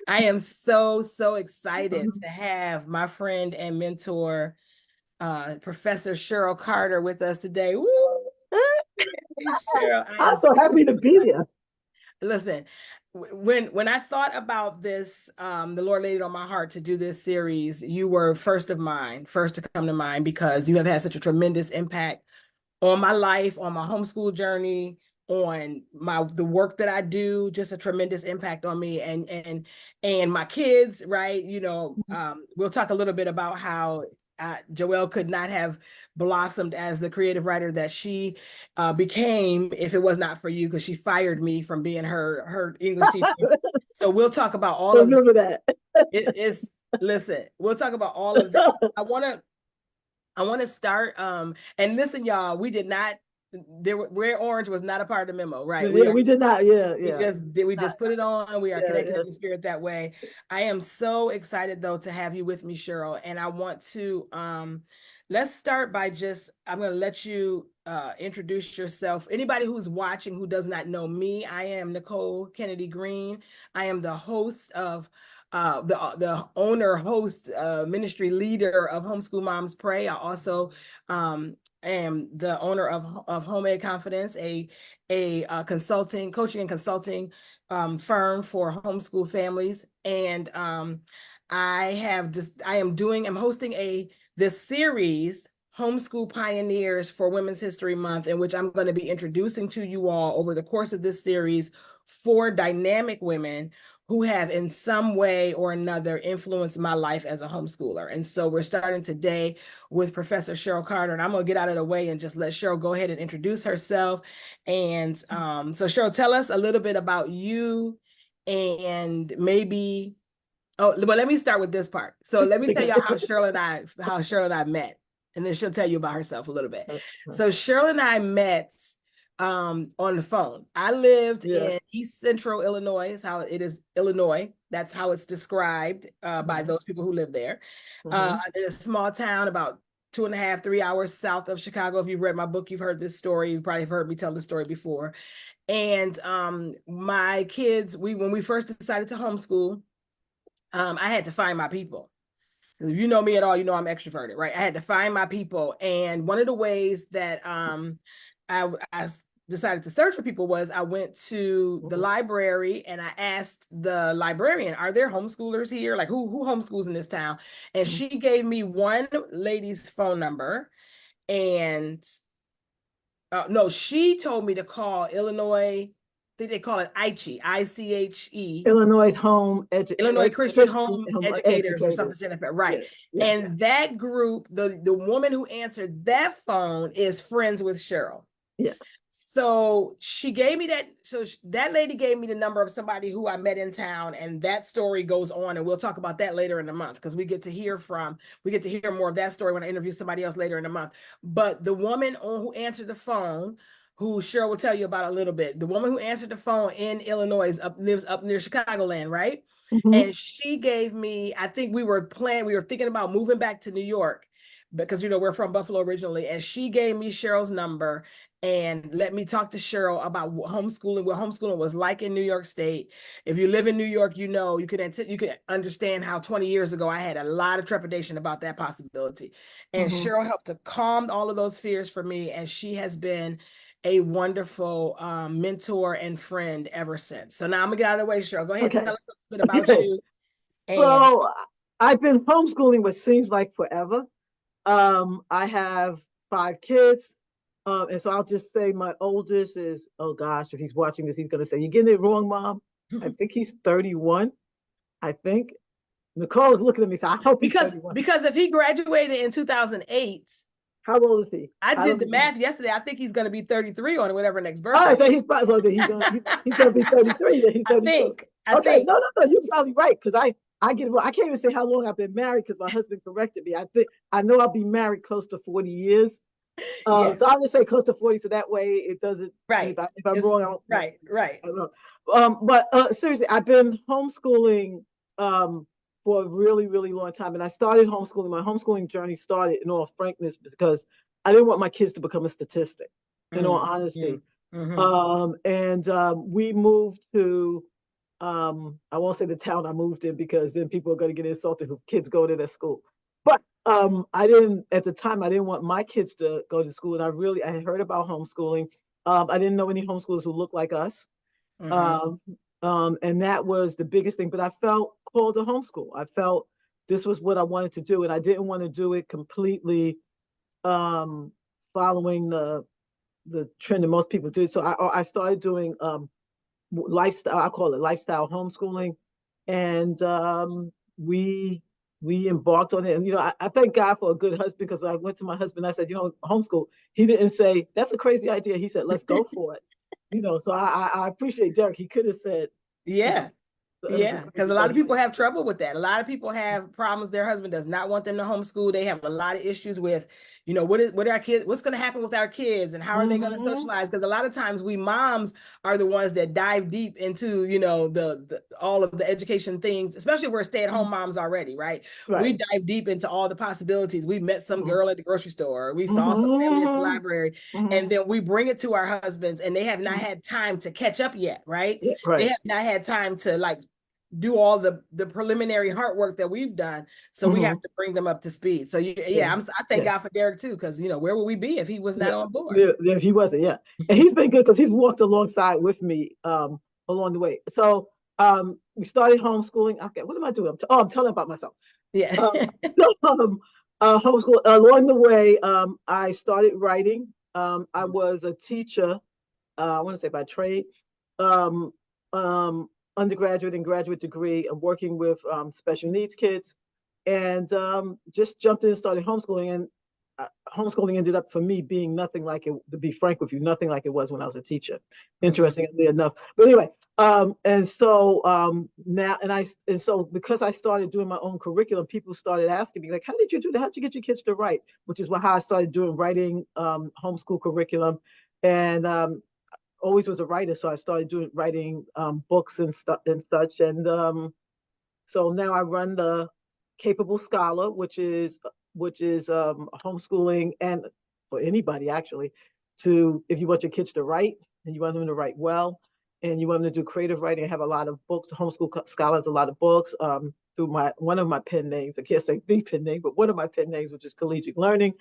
I am so excited to have my friend and mentor, Professor Cheryl Carter, with us today. Woo! Hey, Cheryl, I I'm am so so happy to be excited. here. Listen, when I thought about this, the Lord laid it on my heart to do this series. You were first to come to mind because you have had such a tremendous impact on my life, on my homeschool journey, on the work that I do, just a tremendous impact on me and my kids, right? We'll talk a little bit about how Joelle could not have blossomed as the creative writer that she became if it was not for you, because she fired me from being her English teacher. So we'll talk about all of Remember that. it's listen, we'll talk about all of that. I want to start. And listen, y'all, we did not. Red Orange was not a part of the memo, right? Yeah, we did not. Yeah, We yeah, just did. We not, just put it on. We are yeah, connected yeah. in the spirit that way. I am so excited though to have you with me, Cheryl. And I want to let's start by just I'm going to let you introduce yourself. Anybody who's watching who does not know me, I am Nicole Kennedy Green. I am the host of the owner, host, ministry leader of Homeschool Moms Pray. I also am the owner of Homemade Confidence, a consulting, coaching and consulting firm for homeschool families. And I'm hosting this series, Homeschool Pioneers for Women's History Month, in which I'm going to be introducing to you all over the course of this series 4 dynamic women who have in some way or another influenced my life as a homeschooler. And so we're starting today with Professor Cheryl Carter, and I'm going to get out of the way and just let Cheryl go ahead and introduce herself. And so Cheryl, tell us a little bit about you and maybe, oh, but let me start with this part. So let me tell y'all how Cheryl and I met, and then she'll tell you about herself a little bit. So Cheryl and I met on the phone. I lived Yeah. in East Central Illinois, is how it is, Illinois. That's how it's described by those people who live there. In a small town about 2.5, 3 hours south of Chicago. If you've read my book, you've heard this story. You've probably heard me tell the story before. And my kids, when we first decided to homeschool, I had to find my people. If you know me at all, you know I'm extroverted, right? I had to find my people. And one of the ways that I decided to search for people was I went to the library and I asked the librarian, are there homeschoolers here? Like who homeschools in this town? And she gave me one lady's phone number. And no, she told me to call Illinois. I think they call it ICHE, ICHE, Illinois Home Illinois Christian Home Educators or something Educators. like that. Right. Yeah, yeah, And that group, the woman who answered that phone is friends with Cheryl. yeah. So she gave me that. So that lady gave me the number of somebody who I met in town, and that story goes on, and we'll talk about that later in the month because we get to hear more of that story when I interview somebody else later in the month. But the woman who answered the phone, who Cheryl will tell you about a little bit, the woman who answered the phone in Illinois lives up near Chicagoland, right? And she gave me, I think we were thinking about moving back to New York because we're from Buffalo originally, and she gave me Cheryl's number and let me talk to Cheryl about what homeschooling was like in New York State. If you live in New York, you could understand how 20 years ago I had a lot of trepidation about that possibility. And Cheryl helped to calm all of those fears for me, and she has been a wonderful mentor and friend ever since. So now I'm gonna get out of the way, Cheryl. Go ahead, Okay. tell us a bit about Okay. you. And So I've been homeschooling what seems like forever. I have 5 kids. And so I'll just say my oldest is, oh gosh, if he's watching this, he's going to say, you're getting it wrong, Mom. I think he's 31. I think. Nicole's looking at me, so I hope he's because 31. because if he graduated in 2008, How old is he? I I did don't the even know. math yesterday. I think he's going to be 33 on whatever next All birthday. right, so he's gonna be 33, then he's I 32. think. I Okay, think. no, you're probably right, because I get I can't even say how long I've been married because my husband corrected me. I know I'll be married close to 40 years. Yeah. So I'll just say close to 40, so that way it doesn't. Right. If I'm It's wrong, right. Right. I don't know. But seriously, I've been homeschooling for a really, really long time, and I started homeschooling. My homeschooling journey started, in all frankness, because I didn't want my kids to become a statistic. In all Mm, honesty, mm, mm-hmm. and we moved to I won't say the town I moved in because then people are going to get insulted if kids go to that school. But I didn't at the time. I didn't want my kids to go to school, and I had heard about homeschooling. I didn't know any homeschoolers who looked like us, Mm-hmm. um, and that was the biggest thing. But I felt called to homeschool. I felt this was what I wanted to do, and I didn't want to do it completely um, following the trend that most people do. So I started doing lifestyle. I call it lifestyle homeschooling, and we we embarked on it. And I thank God for a good husband because when I went to my husband, I said, homeschool. He didn't say that's a crazy idea. He said, let's go for it. So I appreciate Derek. He could have said, you know, Yeah. it was a Yeah, because crazy a thought. lot of He said, people have trouble with that. A lot of people have problems. Their husband does not want them to homeschool. They have a lot of issues with, what are our kids, what's going to happen with our kids and how are they going to mm-hmm, socialize? Because a lot of times we moms are the ones that dive deep into, the all of the education things, especially if we're stay-at-home moms already, right? right. We dive deep into all the possibilities. We met some Mm-hmm, girl at the grocery store, or we saw some family at the mm-hmm, library, mm-hmm. and then we bring it to our husbands and they have not Mm-hmm. had time to catch up yet, right? Yeah, They right. have not had time to like do all the preliminary hard work that we've done. So we Mm-hmm. have to bring them up to speed. So Yeah, yeah, I thank yeah. God for Derek too, because where would we be if he was Yeah, not on board? yeah, yeah, he wasn't, yeah. And he's been good because he's walked alongside with me along the way. So we started homeschooling. Okay, what am I doing? I'm telling about myself. Yeah. So homeschool along the way, I started writing. I was a teacher, I want to say by trade, um, undergraduate and graduate degree of working with special needs kids, and just jumped in and started homeschooling. And homeschooling ended up for me being nothing like it. To be frank with you, nothing like it was when I was a teacher. Mhm. Interestingly enough, but anyway, and so now, and so because I started doing my own curriculum, people started asking me like, "How did you do that? How did you get your kids to write?" Which is how I started doing writing homeschool curriculum, and always was a writer, so I started doing writing books and stuff and such. And so now I run the Capable Scholar, which is homeschooling and for anybody actually, to if you want your kids to write and you want them to write well, and you want them to do creative writing. I have a lot of books. Homeschool Scholars, a lot of books. Through one of my pen names, I can't say the pen name, but one of my pen names, which is Collegiate Learning.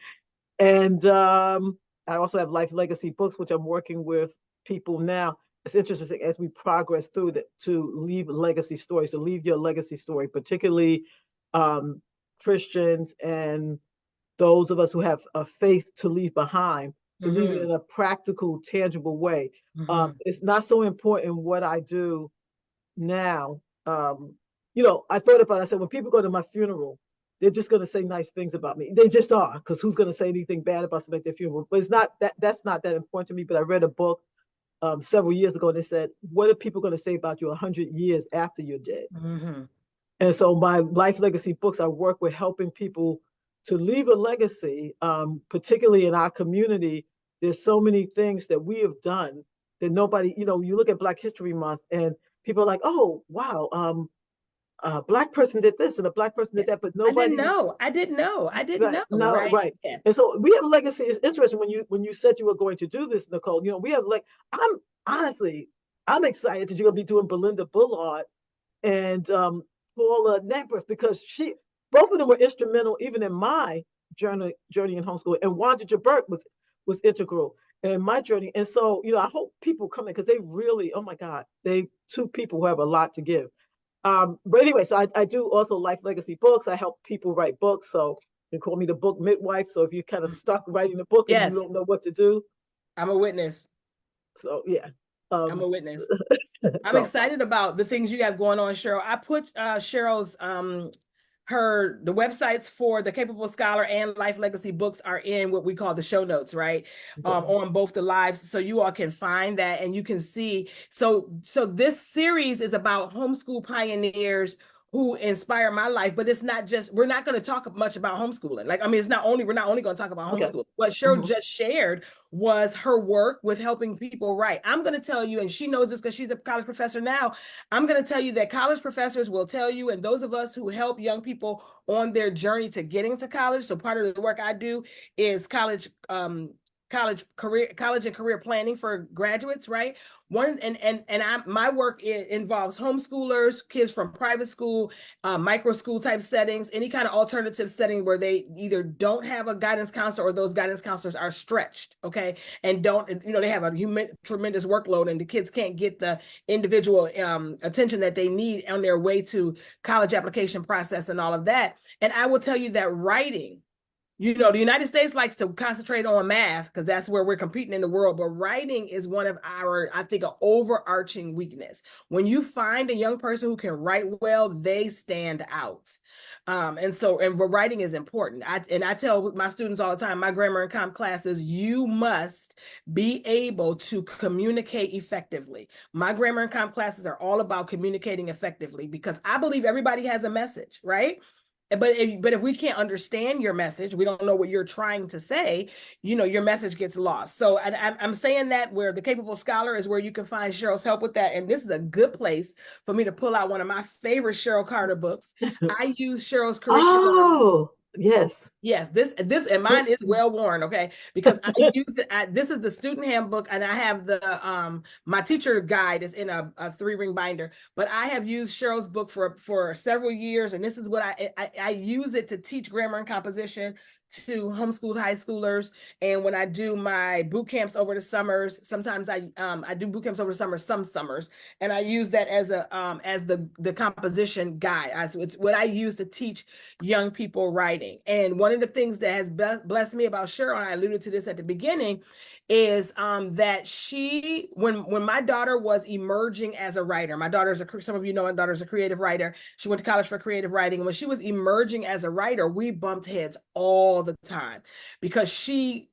And I also have life legacy books, which I'm working with people now. It's interesting as we progress through that to leave legacy stories, to leave your legacy story, particularly um, Christians and those of us who have a faith to leave behind, to leave it Mhm. in a practical, tangible way. Mhm. It's not so important what I do now. I thought about it. I said, when people go to my funeral, they're just going to say nice things about me. They just are, because who's going to say anything bad about somebody at their funeral? But it's not that. That's not that important to me. But I read a book several years ago, and they said, "What are people going to say about you 100 years after you're dead?" Mhm. And so my life legacy books, I work with helping people to leave a legacy, particularly in our community. There's so many things that we have done that nobody, you look at Black History Month and people are like, oh, wow, a Black person did this and a Black person Yeah. did that, but I didn't nobody, know. I didn't know. I didn't right, know. no, Right. right. Yeah. And so we have a legacy. It's interesting when you said you were going to do this, Nicole, we have like, I'm honestly, I'm excited that you're going to be doing Belinda Bullard and Paula Nebworth because both of them were instrumental even in my journey in homeschooling. And Wanda Jabert was integral in my journey. And so, I hope people come in because they really, oh my God, they two people who have a lot to give. But anyway, so I do also life legacy books. I help people write books. So they call me the book midwife. So if you're kind of stuck writing a book and you Yes, don't know what to do, I'm a witness. so yeah. I'm a witness. I'm So excited about the things you have going on, Cheryl. I put Cheryl's the websites for the Capable Scholar and Life Legacy books are in what we call the show notes, right? On both the lives, so you all can find that and you can see. So this series is about homeschool pioneers who inspire my life, but it's not just, we're not going to talk much about homeschooling. Like, I mean, we're not only going to talk about okay. homeschooling. What Cheryl Mm-hmm. just shared was her work with helping people write. I'm going to tell you, and she knows this because she's a college professor now. I'm going to tell you that college professors will tell you, and those of us who help young people on their journey to getting to college. So part of the work I do is college and career planning for graduates, right? My work involves homeschoolers, kids from private school, micro school type settings, any kind of alternative setting where they either don't have a guidance counselor or those guidance counselors are stretched, okay, and don't, they have a tremendous workload, and the kids can't get the individual attention that they need on their way to college application process and all of that. And I will tell you that writing, the United States likes to concentrate on math because that's where we're competing in the world. But writing is one of our, I think, an overarching weakness. When you find a young person who can write well, they stand out. But writing is important. I tell my students all the time, my grammar and comp classes, you must be able to communicate effectively. My grammar and comp classes are all about communicating effectively because I believe everybody has a message, right? But if we can't understand your message, we don't know what you're trying to say, your message gets lost. So I'm saying that where the Capable Scholar is where you can find Cheryl's help with that. And this is a good place for me to pull out one of my favorite Cheryl Carter books. I use Cheryl's curriculum. Oh, yes. Yes, this and mine is well worn, okay? Because I use it. This is the student handbook, and I have the my teacher guide is in a 3-ring binder. But I have used Cheryl's book for several years, and this is what I use it to teach grammar and composition to homeschooled high schoolers. And when I do my boot camps over the summers, sometimes I do boot camps over the summer, some summers, and I use that as the composition guide. So it's what I use to teach young people writing. And one of the things that has blessed me about Cheryl, and I alluded to this at the beginning, is that she, when my daughter was emerging as a writer, my daughter's some of you know my daughter's a creative writer. She went to college for creative writing. When she was emerging as a writer, we bumped heads all the time because she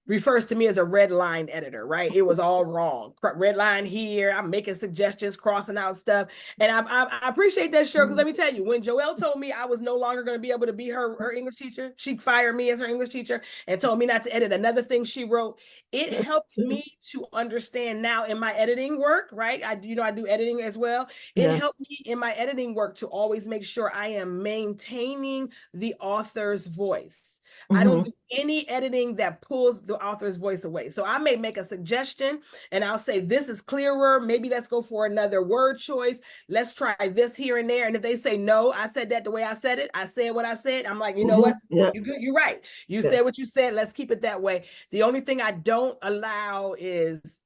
refers to me as a red line editor, right? It was all wrong. Red line here, I'm making suggestions, crossing out stuff. And I appreciate that, Cheryl, because let me tell you, when Joelle told me I was no longer going to be able to be her English teacher, she fired me as her English teacher and told me not to edit another thing she wrote. It helped me to understand now in my editing work, right? I do editing as well. It helped me in my editing work to always make sure I am maintaining the author's voice. I don't do any editing that pulls the author's voice away. So I may make a suggestion and I'll say, this is clearer. Maybe let's go for another word choice. Let's try this here and there. And if they say, no, I said that the way I said it. I said what I said. I'm like, you know what? Yeah. You're right. You said what you said. Let's keep it that way. The only thing I don't allow is,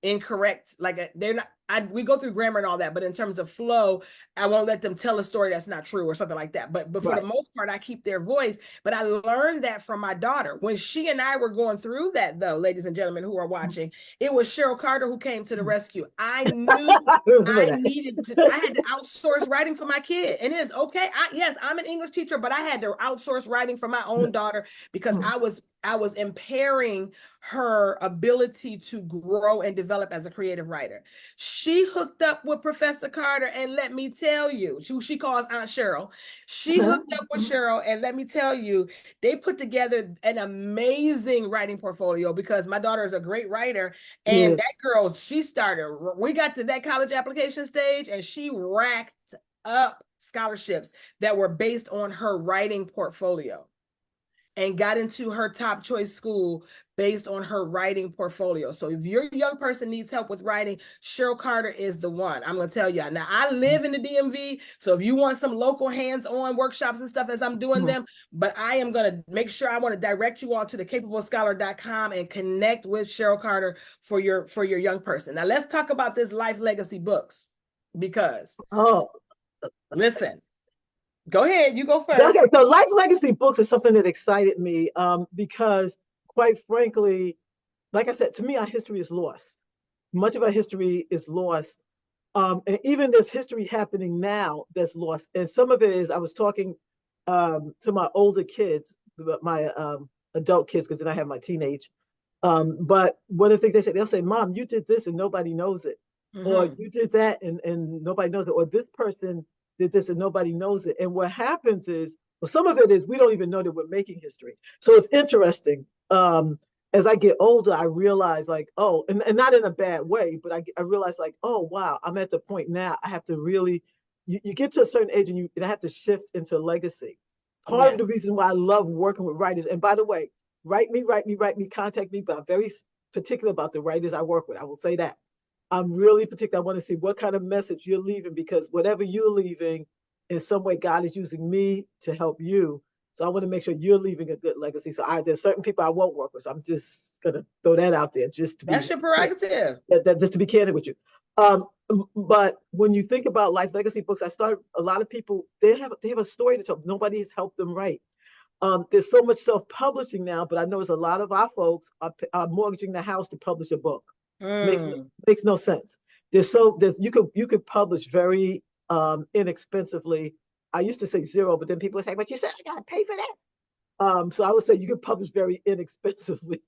incorrect. Like they're not, we go through grammar and all that, but in terms of flow, I won't let them tell a story that's not true or something like that. But for the most part, I keep their voice. But I learned that from my daughter. When she and I were going through that, though, ladies and gentlemen who are watching, it was Cheryl Carter who came to the rescue. I knew I had to outsource writing for my kid. And it is okay. Yes, I'm an English teacher, but I had to outsource writing for my own daughter because I was impairing her ability to grow and develop as a creative writer. She hooked up with Professor Carter, and let me tell you, she calls Aunt Cheryl. She hooked up with Cheryl, and let me tell you, they put together an amazing writing portfolio because my daughter is a great writer. And that girl, we got to that college application stage, and she racked up scholarships that were based on her writing portfolio and got into her top choice school based on her writing portfolio. So if your young person needs help with writing, Cheryl Carter is the one. I'm going to tell you. Now, I live in the DMV, so if you want some local hands-on workshops and stuff as I'm doing them, but I am going to make sure I want to direct you all to the capablescholar.com and connect with Cheryl Carter for your young person. Now, let's talk about this Life Legacy books because, listen. Go ahead. You go first. Okay, so Life Legacy books is something that excited me because, quite frankly, like I said, to me, our history is lost. Much of our history is lost. And even there's history happening now that's lost. And some of it is, I was talking to my older kids, my adult kids, because then I have my teenage. But one of the things they say, they'll say, Mom, you did this and nobody knows it. Or you did that and nobody knows it. Or this person did this and nobody knows it. And what happens is, well, some of it is we don't even know that we're making history. So it's interesting. As I get older, I realize like, and not in a bad way, but I realize like, oh, wow, I'm at the point now. I have to really, you get to a certain age and I have to shift into legacy. Part of the reason why I love working with writers, and by the way, write me, contact me, but I'm very particular about the writers I work with. I will say that. I'm really particular. I want to see what kind of message you're leaving, because whatever you're leaving, in some way, God is using me to help you. So I want to make sure you're leaving a good legacy. So there's certain people I won't work with. So I'm just gonna throw that out there, just to That's be your prerogative. just to be candid with you. Um, but when you think about life legacy books, I started. A lot of people they have a story to tell. Nobody has helped them write. There's so much self-publishing now, but I know there's a lot of our folks are mortgaging the house to publish a book. Makes Mm. makes no sense. There's you could publish very inexpensively. I used to say zero, but then people would say, "But you said I gotta pay for that." So I would say you could publish very inexpensively.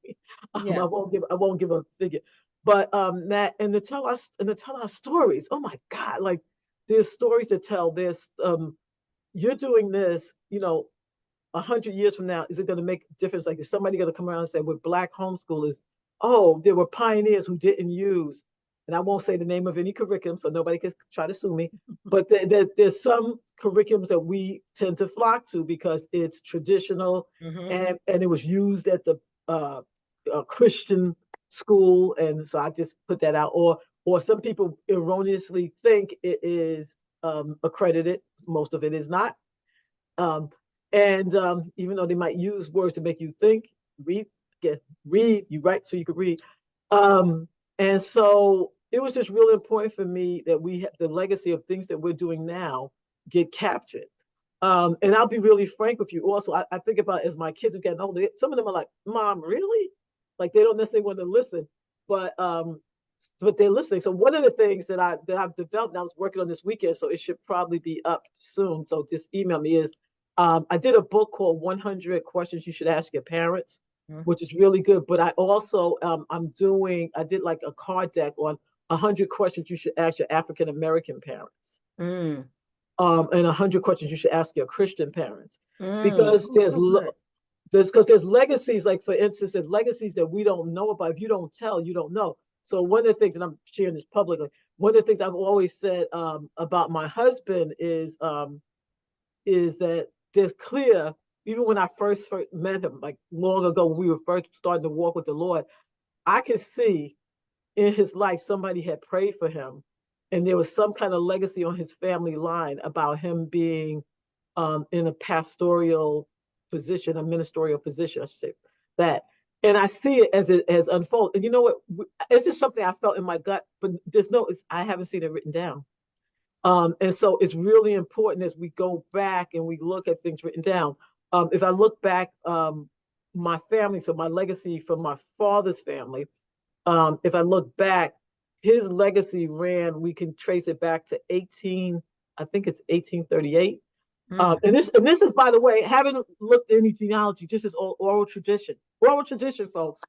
Yeah. I won't give a figure, but that and to tell our stories. Oh my God, like there's stories to tell. There's you're doing this, 100 years from now, is it going to make a difference? Like, is somebody going to come around and say, with Black homeschoolers, oh, there were pioneers who didn't use, and I won't say the name of any curriculum, so nobody can try to sue me, but there's some curriculums that we tend to flock to because it's traditional, Mm-hmm. and it was used at the Christian school, and so I just put that out. Or some people erroneously think it is accredited. Most of it is not. Um, and even though they might use words to make you think, read, read, you write so you could read. Um, and so it was just really important for me that we have the legacy of things that we're doing now get captured. And I'll be really frank with you. Also, I think about as my kids are getting older, some of them are like, "Mom, really?" Like they don't necessarily want to listen, but they're listening. So one of the things that I've developed, and I was working on this weekend, so it should probably be up soon. So just email me. Is I did a book called 100 Questions You Should Ask Your Parents, Mm. which is really good. But I also I did like a card deck on 100 questions you should ask your African American parents, Mm. and 100 questions you should ask your Christian parents, Mm. because Oh, so good. there's legacies. Like for instance, there's legacies that we don't know about. If you don't tell, you don't know. So one of the things, and I'm sharing this publicly, one of the things I've always said about my husband is that there's clear, even when I first met him, like long ago when we were first starting to walk with the Lord, I could see in his life somebody had prayed for him, and there was some kind of legacy on his family line about him being in a pastoral position, a ministerial position, I should say that. And I see it as it has unfolded. And you know what? It's just something I felt in my gut, but I haven't seen it written down. And so it's really important as we go back and we look at things written down. If I look back, my family, so my legacy from my father's family, if I look back, his legacy we can trace it back to I think it's 1838. Mm. And this is, by the way, haven't looked at any genealogy, just as oral tradition, folks.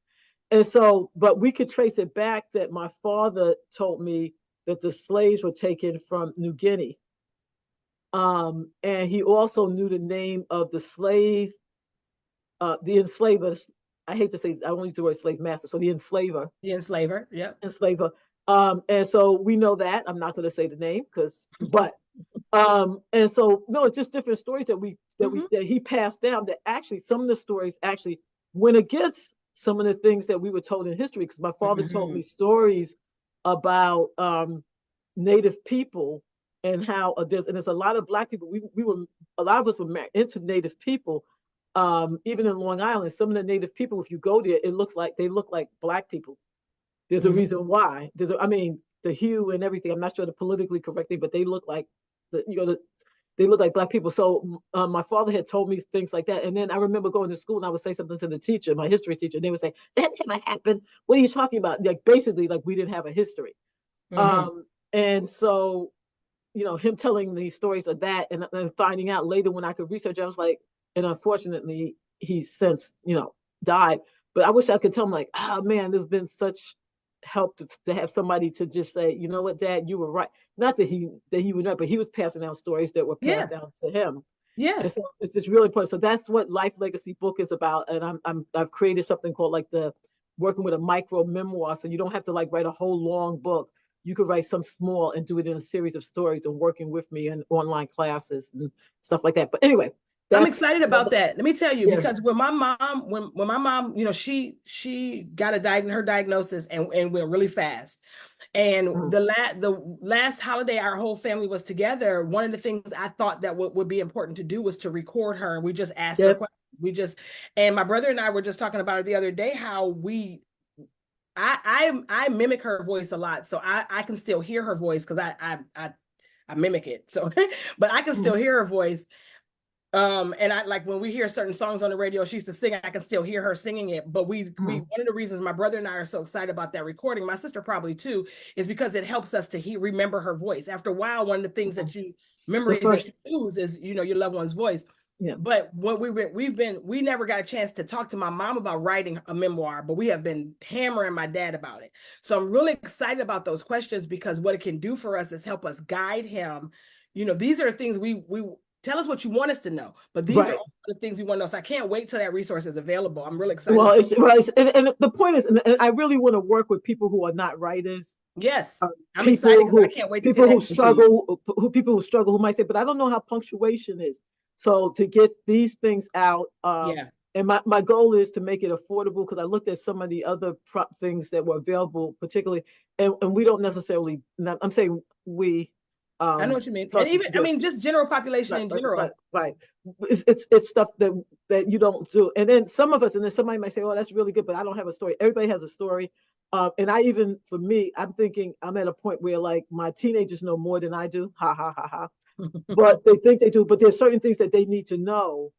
And so, but we could trace it back that my father told me that the slaves were taken from New Guinea. And he also knew the name of the enslaver. I hate to say, I don't use the word slave master. So the The enslaver. Yep. enslaver. And so we know that. I'm not going to say the name but and so no, it's just different stories Mm-hmm. that he passed down, that actually some of the stories actually went against some of the things that we were told in history, because my father told Mm-hmm. me stories about native people, and how there's a lot of Black people, we were a lot of us were married into native people. Even in Long Island, some of the native people, if you go there, they look like Black people. There's a Mm-hmm. reason why. I mean, the hue and everything. I'm not sure the politically correct thing, but they look like they look like Black people. So my father had told me things like that. And then I remember going to school and I would say something to the teacher, my history teacher, and they would say, "That never happened. What are you talking about?" Like basically, like we didn't have a history. Mm-hmm. And so, him telling these stories of that, and finding out later when I could research, I was like, and unfortunately, he's since, died. But I wish I could tell him, like, oh man, there's been such help to have somebody to just say, you know what, Dad, you were right. Not that he would not, but he was passing down stories that were passed Yeah. down to him. Yeah. And so it's really important. So that's what Life Legacy book is about. And I've created something called like the working with a micro memoir. So you don't have to like write a whole long book. You could write some small and do it in a series of stories, and working with me in online classes and stuff like that. But anyway, I'm That's excited about that. Let me tell you, yeah. because when my mom, she got her diagnosis and went really fast. And Mm, the last holiday our whole family was together, one of the things I thought that would be important to do was to record her. And we just asked her yep. questions. And my brother and I were just talking about it the other day, how I mimic her voice a lot. So I can still hear her voice because I mimic it. So, but I can Mm, still hear her voice. And I like when we hear certain songs on the radio, she used to sing, I can still hear her singing it. But mm, one of the reasons my brother and I are so excited about that recording, my sister probably too, is because it helps us to remember her voice. After a while, one of the things mm. The memories that first, you lose is, your loved one's voice. yeah. But what we never got a chance to talk to my mom about writing a memoir, but we have been hammering my dad about it. So I'm really excited about those questions, because what it can do for us is help us guide him. These are things we tell us what you want us to know, but these are Right. all the things we want to know. So I can't wait till that resource is available. I'm really excited Well, about and the point is, and I really want to work with people who are not writers, it. Yes, uh, I'm excited because I can't wait to people who connect with you. struggle, who might say, but I don't know how punctuation is. So to get these things out, Yeah, and my goal is to make it affordable, because I looked at some of the other things that were available, particularly, and we don't necessarily. I'm saying we. I know what you mean. And Talk to even, I yeah, mean, just general population right, in right, right, general. right. It's stuff that you don't do, and then some of us, and then somebody might say, "Oh, that's really good," but I don't have a story. Everybody has a story, and I even for me, I'm thinking I'm at a point where like my teenagers know more than I do. Ha ha ha ha. But they think they do, but there's certain things that they need to know,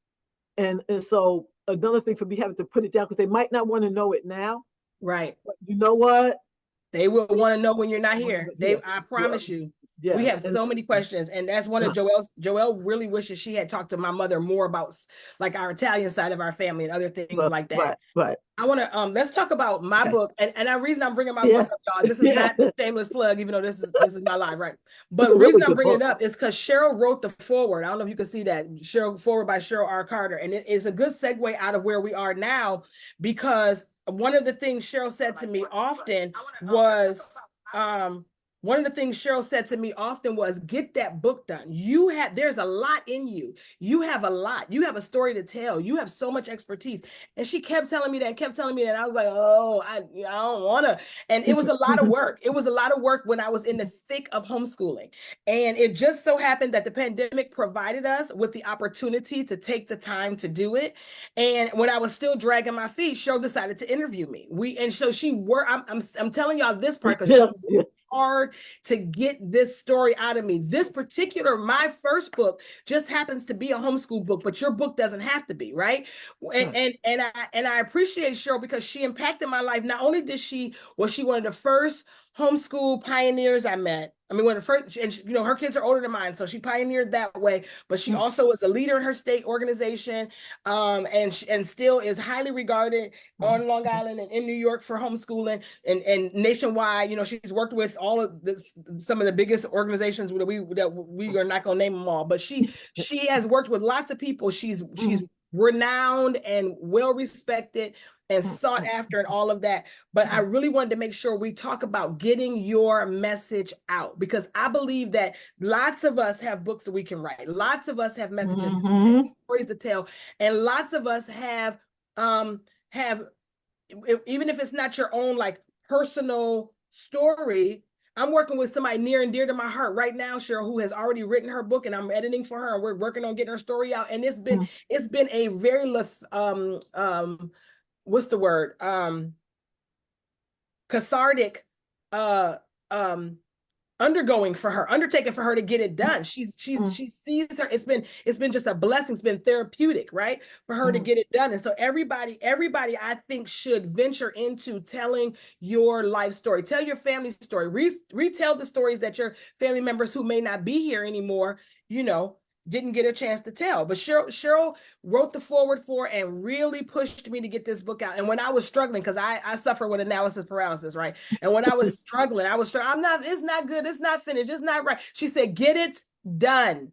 and so another thing for me having to put it down because they might not want to know it now. Right. But you know what? They will want to know when you're not here. Yeah, I well, promise you. We yeah, have and so many questions. And that's one of Joelle really wishes she had talked to my mother more about like our Italian side of our family and other things well, like that. right, right, I want to let's talk about my okay, book. And the reason I'm bringing my yeah, book up, y'all, this is yeah. not shameless plug, even though this is my life, right? It's But a the reason really I'm good bringing it book. up is because Cheryl wrote the forward. I don't know if you can see that. Forward by Cheryl R. Carter. And it is a good segue out of where we are now, because one of the things Cheryl said to me often was um one of the things Cheryl said to me often was, get that book done. There's a lot in you. You have a lot. You have a story to tell. You have so much expertise. And she kept telling me that, kept telling me that. I was like, oh, I don't want to. And it was a lot of work. It was a lot of work when I was in the thick of homeschooling. And it just so happened that the pandemic provided us with the opportunity to take the time to do it. And when I was still dragging my feet, Cheryl decided to interview me. And so I'm telling y'all this part because Yeah, she yeah. hard to get this story out of me. My first book just happens to be a homeschool book, but your book doesn't have to be, right? Right. And I appreciate Cheryl because she impacted my life. Not only was she one of the first homeschool pioneers I met. I mean, one of the first, and her kids are older than mine, so she pioneered that way. But she Mm, also was a leader in her state organization, and still is highly regarded mm, on Long Island and in New York for homeschooling and nationwide. She's worked with all of this, some of the biggest organizations that we are not going to name them all, but she has worked with lots of people. She's mm, renowned and well respected and mm, sought mm, after and all of that. But I mm, really wanted to make sure we talk about getting your message out, because I believe that lots of us have books that we can write. Lots of us have messages, mhm, stories to tell, and lots of us have even if it's not your own like personal story. I'm working with somebody near and dear to my heart right now, Cheryl, who has already written her book, and I'm editing for her, and we're working on getting her story out. And mm, it's been a very what's the word, cathartic uh um undertaking for her to get it done. mm, She sees her. It's been just a blessing. It's been therapeutic, right, for her to mm, get it done. And so everybody, I think, should venture into telling your life story. Tell your family story. Retell the stories that your family members who may not be here anymore, you know, didn't get a chance to tell. But Cheryl wrote the forward for and really pushed me to get this book out. And when I was struggling, because I suffer with analysis paralysis, right? And when I was struggling, it's not good, it's not finished, it's not right. She said, get it done.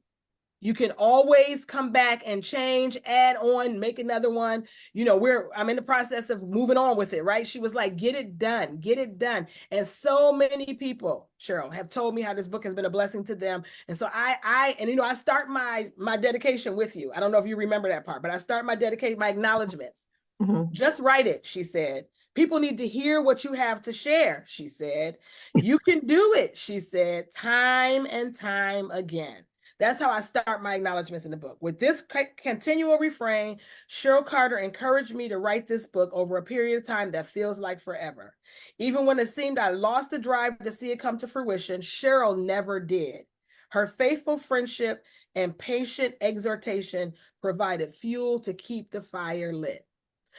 You can always come back and change, add on, make another one. You know, I'm in the process of moving on with it, right? She was like, get it done, get it done. And so many people, Cheryl, have told me how this book has been a blessing to them. And so and you know, I start my dedication with you. I don't know if you remember that part, but I start my acknowledgments. Mhm. Just write it, she said. People need to hear what you have to share, she said. You can do it, she said, time and time again. That's how I start my acknowledgments in the book. With this continual refrain, Cheryl Carter encouraged me to write this book over a period of time that feels like forever. Even when it seemed I lost the drive to see it come to fruition, Cheryl never did. Her faithful friendship and patient exhortation provided fuel to keep the fire lit.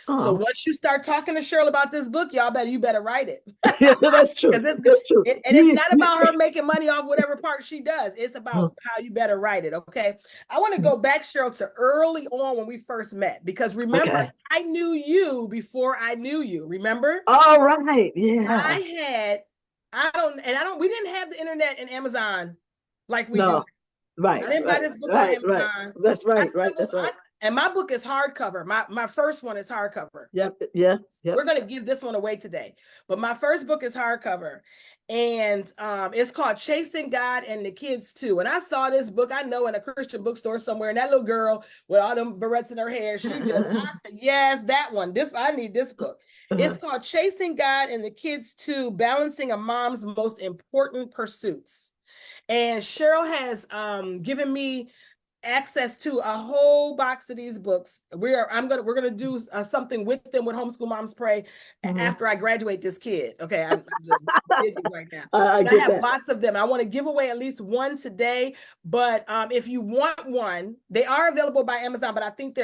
So Oh, once you start talking to Cheryl about this book, you better write it. yeah, that's true. That's true. And it's not about her making money off whatever part she does. It's about how you better write it. Okay. I want to go back, Cheryl, to early on when we first met, because remember, Okay. I knew you before I knew you. Remember? All right. Yeah. We didn't have the internet and Amazon like we do. No. Right. I didn't buy Right. this book on Right. Right. Amazon. That's right. Right. That's right. And my book is hardcover. My first one is hardcover. Yep. Yeah. Yep. We're going to give this one away today. But my first book is hardcover. And it's called Chasing God and the Kids Too. And I saw this book, I know, in a Christian bookstore somewhere. And that little girl with all them barrettes in her hair, I said, yes, that one. I need this book. It's called Chasing God and the Kids Too, Balancing a Mom's Most Important Pursuits. And Cheryl has given me access to a whole box of these books. We're gonna do something with them with Homeschool Moms Pray after I graduate this kid. Okay, I'm just busy right now. I have that. Lots of them. I want to give away at least one today. But if you want one, they are available by Amazon. But I think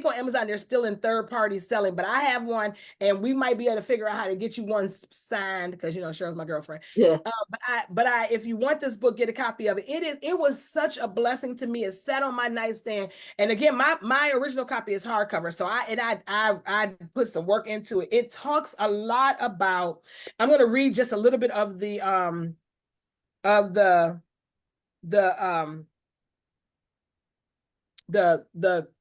on Amazon they're still in third party selling. But I have one, and we might be able to figure out how to get you one signed, because you know Cheryl's my girlfriend. Yeah. But if you want this book, get a copy of it. It was such a blessing to me. It's sat on my nightstand, and again, my original copy is hardcover. So I put some work into it. It talks a lot about. I'm going to read just a little bit of the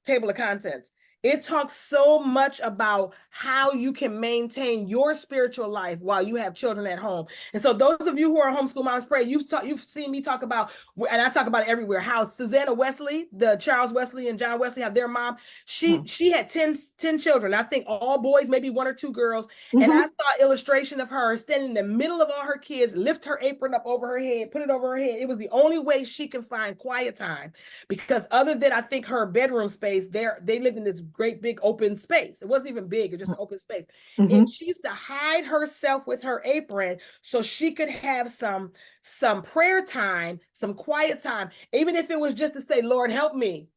table of contents. It talks so much about how you can maintain your spiritual life while you have children at home. And so those of you who are Homeschool Moms Pray, you've seen me talk about, and I talk about it everywhere, how Susanna Wesley, the Charles Wesley and John Wesley have their mom. She had 10 children. I think all boys, maybe one or two girls. And I saw illustration of her standing in the middle of all her kids, lift her apron up over her head, put it over her head. It was the only way she could find quiet time, because other than, I think, her bedroom space, they lived in this great big open space. It wasn't even big, it was just an open space. And she used to hide herself with her apron so she could have some prayer time, some quiet time, even if it was just to say, Lord, help me.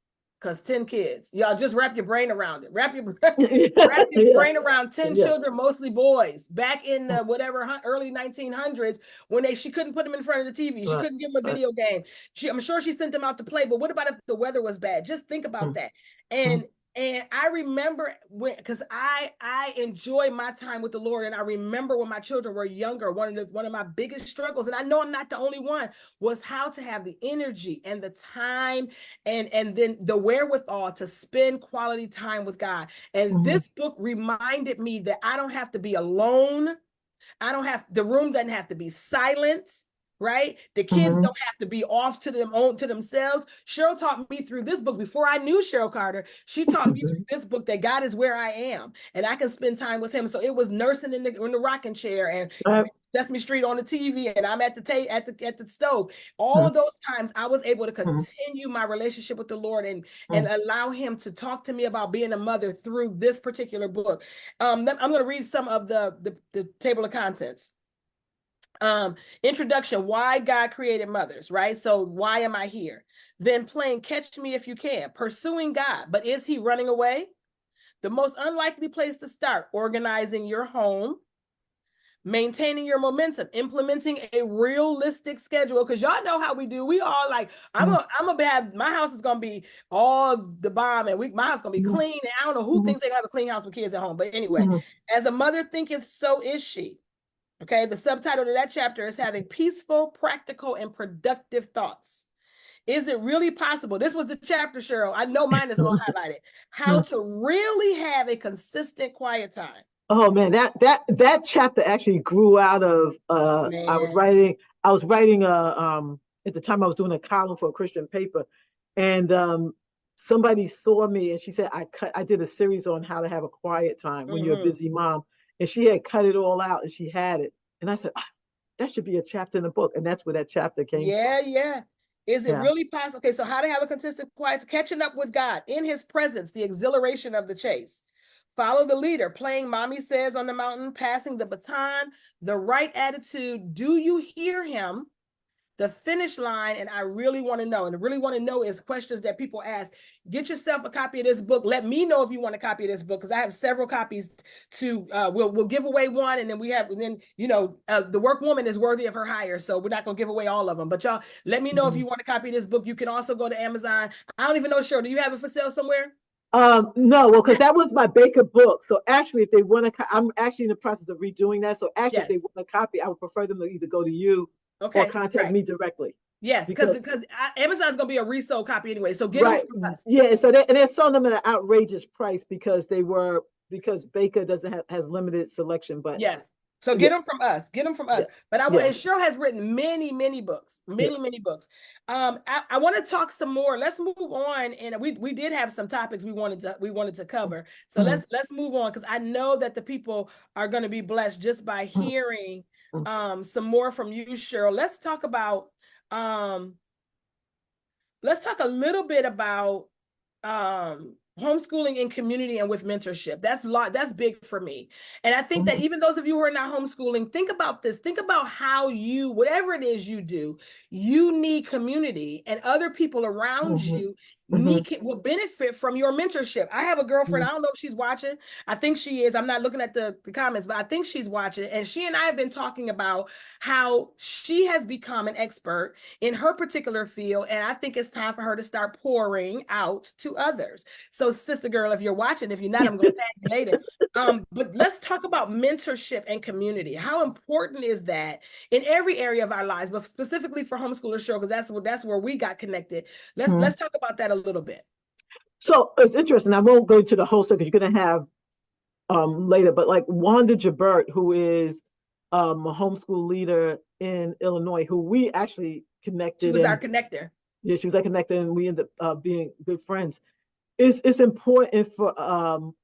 Because 10 kids, y'all, just wrap your brain around it. Wrap your brain around 10 children, mostly boys, back in the early 1900s, when she couldn't put them in front of the TV. She couldn't give them a video game. I'm sure she sent them out to play, but what about if the weather was bad? Just think about that. And I remember because I enjoy my time with the Lord, and I remember when my children were younger, one of my biggest struggles, and I know I'm not the only one, was how to have the energy and the time and then the wherewithal to spend quality time with God. And this book reminded me that I don't have to be alone. The room doesn't have to be silent. Right? The kids don't have to be off to themselves. Cheryl taught me through this book, before I knew Cheryl Carter, she taught me through this book that God is where I am and I can spend time with him. So it was nursing in the rocking chair and Sesame Street on the TV, and I'm at the stove. All of those times I was able to continue my relationship with the Lord and allow him to talk to me about being a mother through this particular book. I'm going to read some of the table of contents. Introduction, why God created mothers, right? So why am I here? Then playing Catch Me If You Can, pursuing God, but is he running away? The most unlikely place to start, organizing your home, maintaining your momentum, implementing a realistic schedule. Because y'all know how we do. We all like, I'm gonna have, my house is gonna be all the bomb, and my house is gonna be clean. And I don't know who thinks they have a clean house with kids at home. But anyway, as a mother thinketh, so is she. Okay, the subtitle of that chapter is Having Peaceful, Practical, and Productive Thoughts. Is it really possible? This was the chapter, Cheryl. I know mine is all highlighted. How to really have a consistent quiet time. Oh man, that chapter actually grew out of Man. I was writing at the time I was doing a column for a Christian paper, and somebody saw me and she said I did a series on how to have a quiet time when you're a Mm-hmm. busy mom, and she had cut it all out and she had it, and I said, that should be a chapter in the book, and that's where that chapter came from. Yeah, yeah. Is it Yeah. really possible? Okay, so how to have a consistent quiet, catching up with God in his presence, the exhilaration of the chase. Follow the leader, playing Mommy Says on the Mountain, passing the baton, the right attitude. Do you hear him? The finish line, and I really want to know, and I really want to know is questions that people ask. Get yourself a copy of this book. Let me know if you want a copy of this book, because I have several copies to we'll give away one, and then the work woman is worthy of her hire, so we're not gonna give away all of them, but y'all let me know if Mm-hmm. you want a copy of this book. You can also go to Amazon. I don't even know, Cheryl, do you have it for sale somewhere? No, well, because that was my Baker book. So actually, if they want to, I'm actually in the process of redoing that. So actually, if they Yes. want a copy, I would prefer them to either go to you or Okay, contact right. me directly. Yes, because Because because Amazon's gonna be a resold copy anyway, so get them right, from us. yeah. So they're selling them at an outrageous price because because Baker doesn't have has limited selection. But Yes. So yeah, get them from us. Get them from us. yeah, But I want, yeah, and Cheryl has written many, many books, yeah. many books. I want to talk some more. Let's move on. And we did have some topics we wanted to cover. So Mm-hmm. let's move on, because I know that the people are going to be blessed just by hearing some more from you, Cheryl. Um let's talk a little bit about homeschooling in community and with mentorship. That's big for me. And I think that Mm-hmm. even those of you who are not homeschooling, think about this. Think about how you, whatever it is you do, you need community, and other people around Mm-hmm. you Mm-hmm. will benefit from your mentorship. I have a girlfriend, Mm-hmm. I don't know if she's watching. I think she is. I'm not looking at the comments, but I think she's watching. And she and I have been talking about how she has become an expert in her particular field. And I think it's time for her to start pouring out to others. So, sister girl, if you're watching, if you're not, I'm going to tag you later. But let's talk about mentorship and community. How important is that in every area of our lives, but specifically for homeschoolers, sure, because that's where we got connected. Mm-hmm. Let's talk about that a little bit. So it's interesting. I won't go into the whole because you're going to have later, but like Wanda Jabert, who is a homeschool leader in Illinois, who we actually She connected, was our and connector. yeah, she was like connected, and we ended up being good friends. It's important for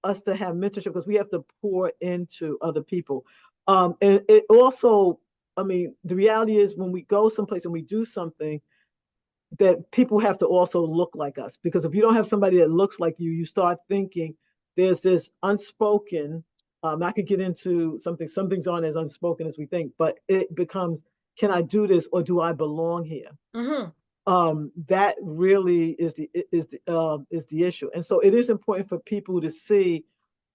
us to have mentorship because we have to pour into other people. And it also, I mean, the reality is when we go someplace and we do something, that people have to also look like us, because if you don't have somebody that looks like you start thinking there's this unspoken, I could get into something's on as unspoken as we think, but it becomes, can I do this or do I belong here? Mm-hmm. That really is the issue, and so it is important for people to see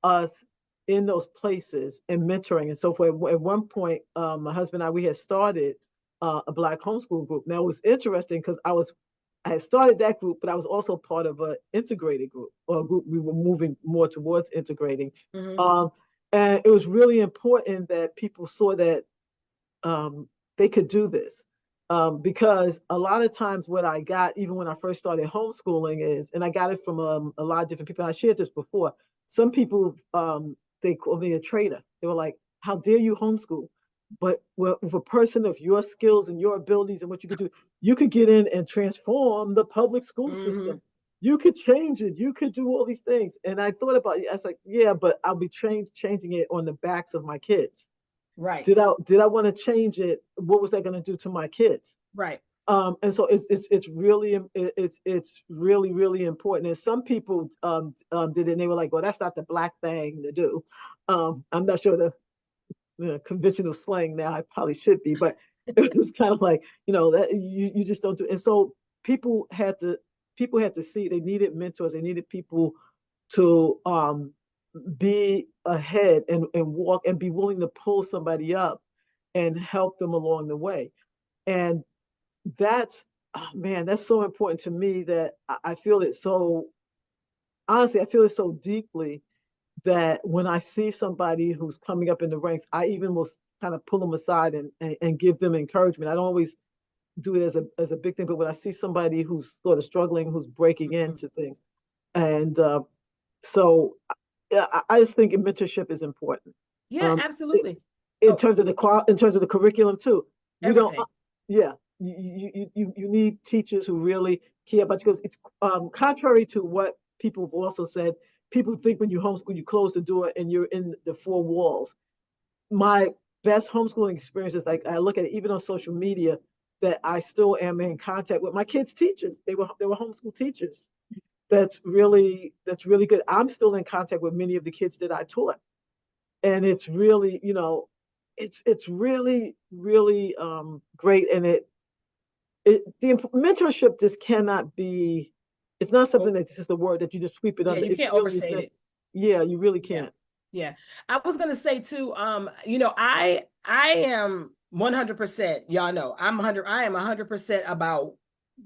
us in those places and mentoring and so forth. At one point, my husband and I, we had started a Black homeschool group. Now it was interesting because I had started that group, but I was also part of an integrated group, or a group we were moving more towards integrating. Mm-hmm. Um, and it was really important that people saw that they could do this. Because a lot of times what I got, even when I first started homeschooling, is, and I got it from a lot of different people. I shared this before. Some people, they called me a traitor. They were like, "How dare you homeschool?" But with a person of your skills and your abilities and what you could do, you could get in and transform the public school Mm-hmm. system. You could change it. You could do all these things. And I thought about it. I was like, yeah, but I'll be changing it on the backs of my kids. Right. Did I want to change it? What was that going to do to my kids? Right. And so it's really it's really important. And some people did it, and they were like, "Well, that's not the Black thing to do." I'm not sure the conventional slang now. I probably should be, but it was kind of like, that you just don't do. And so people had to see they needed mentors. They needed people to be ahead and walk and be willing to pull somebody up and help them along the way. And that's, oh man, that's so important to me that I feel it so, honestly, I feel it so deeply that when I see somebody who's coming up in the ranks, I even will kind of pull them aside and give them encouragement. I don't always do it as a big thing. But when I see somebody who's sort of struggling, who's breaking Mhm. into things, and so yeah, I just think mentorship is important. Yeah, Um, absolutely. in Oh, terms of in terms of the curriculum too. We don't, everything. yeah, you need teachers who really care about you, because it's contrary to what people have also said. People think when you homeschool, you close the door and you're in the four walls. My best homeschooling experience is, like, I look at it even on social media, that I still am in contact with my kids' teachers. They were homeschool teachers. That's really good. I'm still in contact with many of the kids that I taught, and it's really, it's really great. And the mentorship just cannot be, it's not something Oh, that's just a word that you just sweep it yeah, under. you It can't really is overstate it. yeah, you really Yeah. can't. Yeah. I was gonna say too, I am 100%, y'all know, I am 100% about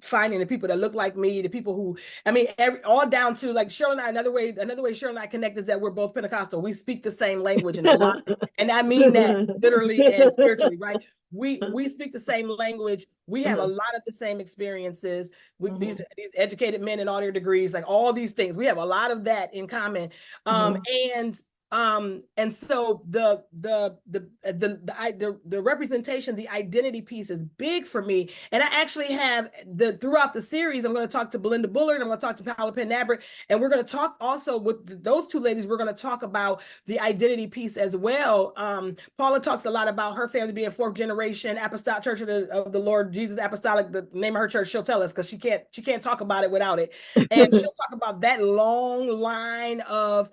finding the people that look like me, the people who, I mean, all down to like Cheryl and I, another way Cheryl and I connect is that we're both Pentecostal. We speak the same language and a lot, and I mean that literally and spiritually, right? We speak the same language. We have a lot of the same experiences. These educated men and all their degrees, like all these things, we have a lot of that in common. Um, and and so the representation, the identity piece is big for me. And I actually have throughout the series, I'm going to talk to Belinda Bullard, I'm going to talk to Paula Pennabrick, and we're going to talk also with those two ladies. We're going to talk about the identity piece as well. Paula talks a lot about her family being fourth generation apostolic church of the Lord Jesus Apostolic, the name of her church. She'll tell us because she can't talk about it without it. And she'll talk about that long line of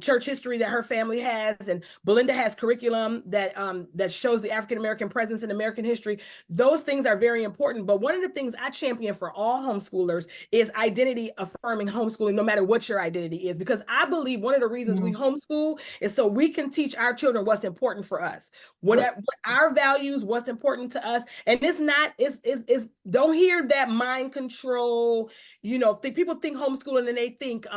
church history that her family has, and Belinda has curriculum that shows the African American presence in American history. Those things are very important. But one of the things I champion for all homeschoolers is identity affirming homeschooling, no matter what your identity is, because I believe one of the reasons we homeschool is so we can teach our children what's important for us, what our values, what's important to us. And it's not, it's don't hear that mind control, people think homeschooling and they think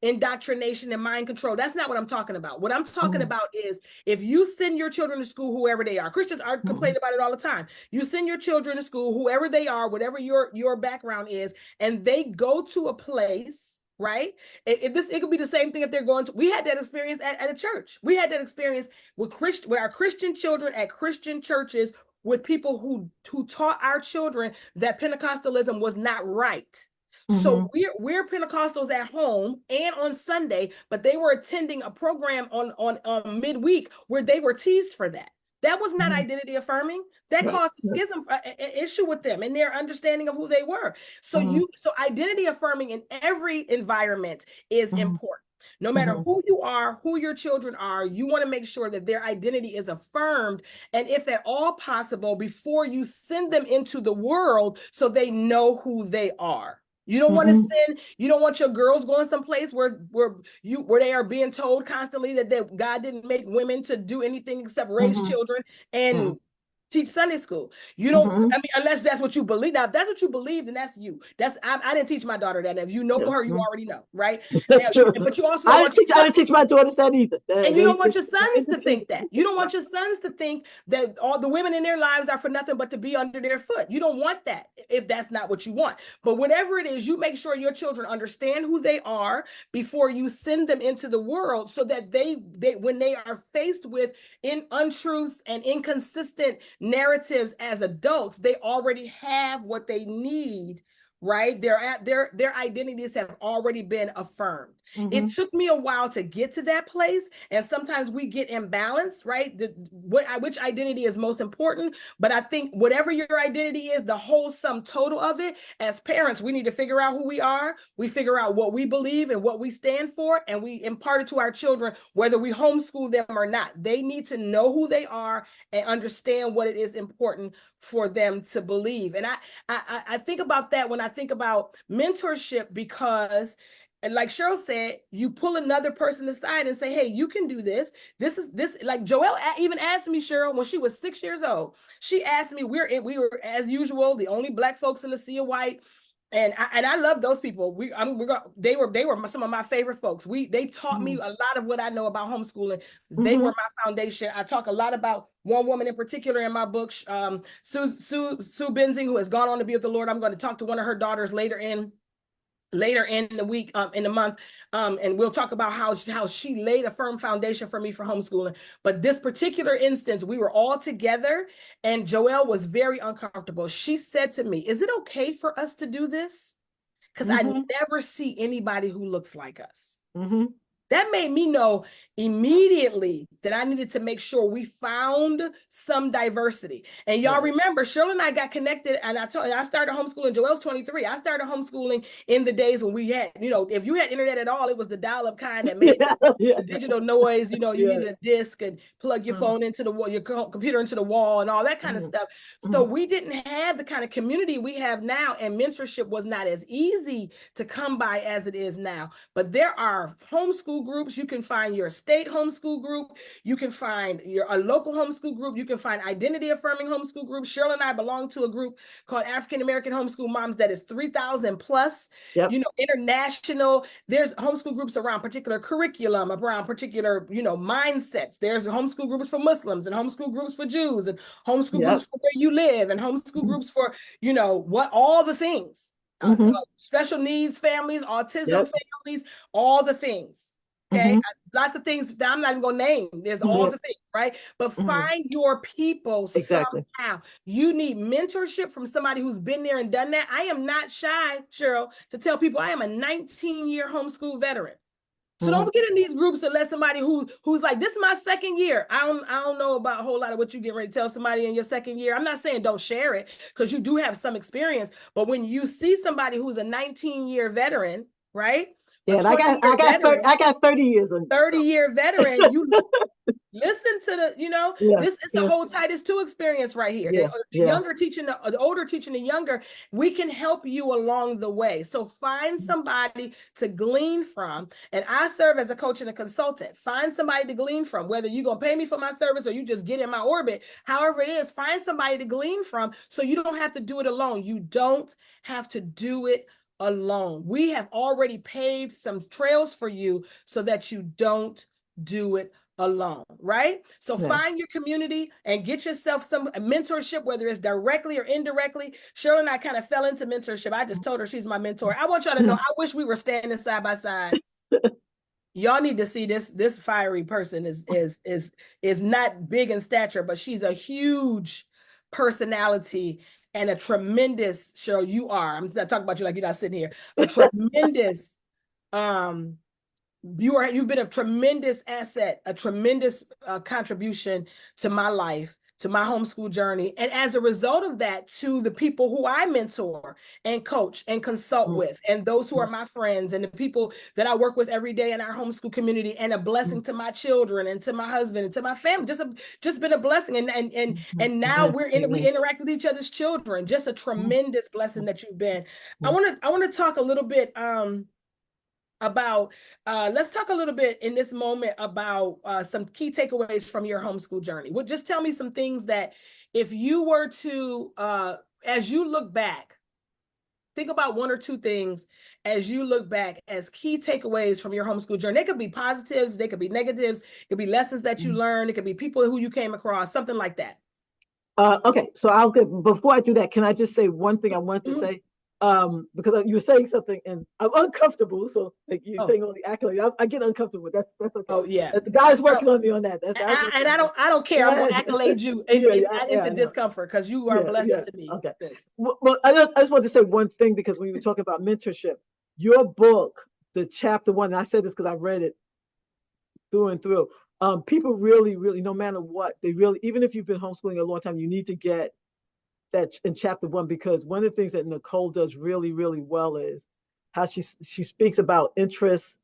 indoctrination and mind control. That's not what I'm talking about. What I'm talking about is if you send your children to school, whoever they are, Christians are complaining about it all the time. You send your children to school, whoever they are, whatever your background is, and they go to a place, right? It could be the same thing if they're going to. We had that experience at a church. We had that experience with our Christian children at Christian churches, with people who taught our children that Pentecostalism was not right. So we're Pentecostals at home and on Sunday, but they were attending a program on midweek where they were teased for that. That was not identity affirming. That Right. caused a schism, issue with them and their understanding of who they were. So identity affirming in every environment is important. No matter who you are, who your children are, you want to make sure that their identity is affirmed, and if at all possible, before you send them into the world, so they know who they are. You don't want your girls going someplace where they are being told constantly that God didn't make women to do anything except raise children and teach Sunday school. You don't, I mean, unless that's what you believe. Now, if that's what you believe, then that's you. I didn't teach my daughter that. If you know Yeah. her, you already know, right? That's Now, true. but you also don't want your I didn't teach my daughters that either. and you don't want your They sons need to to teach. think that. You don't Right. want your sons to think that all the women in their lives are for nothing but to be under their foot. You don't want that if that's not what you want. But whatever it is, you make sure your children understand who they are before you send them into the world, so that they when they are faced with untruths and inconsistent narratives as adults, they already have what they need, right? Their identities have already been affirmed. It took me a while to get to that place, and sometimes we get imbalanced, right? Which identity is most important? But I think whatever your identity is, the whole sum total of it, as parents, we need to figure out who we are. We figure out what we believe and what we stand for, and we impart it to our children, whether we homeschool them or not. They need to know who they are and understand what it is important for them to believe. And I think about that when I think about mentorship, because, and like Cheryl said, you pull another person aside and say, hey, you can do this. This, like Joelle even asked me, Cheryl, when she was 6 years old, she asked me, we were, as usual, the only Black folks in the sea of white. And I love those people. They were some of my favorite folks. They taught me Mhm. a lot of what I know about homeschooling. They were Mhm. my foundation. I talk a lot about one woman in particular in my book, Sue Benzing, who has gone on to be with the Lord. I'm going to talk to one of her daughters later in the week, in the month, and we'll talk about how she laid a firm foundation for me for homeschooling. But this particular instance, we were all together, and Joelle was very uncomfortable. She said to me, "Is it okay for us to do this? Because I Mhm. never see anybody who looks like us." Mhm. That made me know immediately that I needed to make sure we found some diversity. And y'all Right. remember, Shirley and I got connected, and I started homeschooling. Joelle's 23. I started homeschooling in the days when we had, if you had internet at all, it was the dial-up kind that made Yeah. Yeah. the digital noise. You Yeah. needed a disc and plug your Mhm. phone into the wall, your computer into the wall, and all that kind of Mhm. stuff. So Mhm. we didn't have the kind of community we have now, and mentorship was not as easy to come by as it is now. But there are homeschool groups. You can find your state homeschool group. You can find a local homeschool group. You can find identity affirming homeschool groups. Cheryl and I belong to a group called African American Homeschool Moms that is 3,000 plus, Yep. international. There's homeschool groups around particular curriculum, around particular, mindsets. There's homeschool groups for Muslims and homeschool groups for Jews and homeschool Yep. groups for where you live and homeschool Mhm. groups for, what all the things. Mhm. Special needs families, autism Yep. families, all the things. Okay. Mhm. Lots of things that I'm not even going to name. There's all Yep. the things, right? But Mhm. find your people Exactly. somehow. You need mentorship from somebody who's been there and done that. I am not shy, Cheryl, to tell people I am a 19-year homeschool veteran. So Mhm. don't get in these groups unless somebody who's like, this is my second year. I don't know about a whole lot of what you get ready to tell somebody in your second year. I'm not saying don't share it, because you do have some experience. But when you see somebody who's a 19-year veteran, right? A Yeah, and I got 20-year 30, veteran, I got 30 years on you. So 30-year veteran, you listen to yeah, this is a yeah, whole Titus 2 experience right here. yeah, The yeah. younger teaching the older teaching the younger. We can help you along the way. So find somebody to glean from. And I serve as a coach and a consultant. Find somebody to glean from, whether you're going to pay me for my service or you just get in my orbit. However it is, find somebody to glean from so you don't have to do it alone. You don't have to do it alone. We have already paved some trails for you so that you don't do it alone, right? So Yeah. find your community and get yourself some mentorship, whether it's directly or indirectly. Cheryl and I kind of fell into mentorship. I just told her she's my mentor. I want y'all to know, I wish we were standing side by side. Y'all need to see this fiery person is not big in stature, but she's a huge personality and a tremendous, Cheryl, you are. I'm not talking about you like you're not sitting here. A tremendous um you've been a tremendous asset, a tremendous contribution to my life, to my homeschool journey, and as a result of that, to the people who I mentor and coach and consult with, and those who are my friends, and the people that I work with every day in our homeschool community, and a blessing to my children and to my husband and to my family. Just been a blessing, and now Amen. we Amen. interact with each other's children. Just a tremendous blessing that you've been. I want to talk a little bit about let's talk a little bit in this moment about some key takeaways from your homeschool journey. Well, just tell me some things that if you were to as you look back, think about one or two things as you look back as key takeaways from your homeschool journey. They could be positives, they could be negatives, it could be lessons that you learned, it could be people who you came across, something like that. Okay, so I'll get before I do that, can I just say one thing I want to Mhm. say? Because you were saying something and I'm uncomfortable. So like you're Oh, saying all the accolades, I get uncomfortable. That's okay. oh yeah. The guy's No, working on me on that. That's and okay. I don't care. I'm gonna accolade you Yeah, yeah, yeah, into I know. discomfort because you are a Yeah, blessing yeah. to me. Okay. Well, I just want to say one thing because when you were talking about mentorship, your book, the chapter one, and I said this because I read it through and through. People really, really, no matter what, they really, even if you've been homeschooling a long time, you need to get that in chapter one, because one of the things that Nicole does really, really well is how she speaks about interest,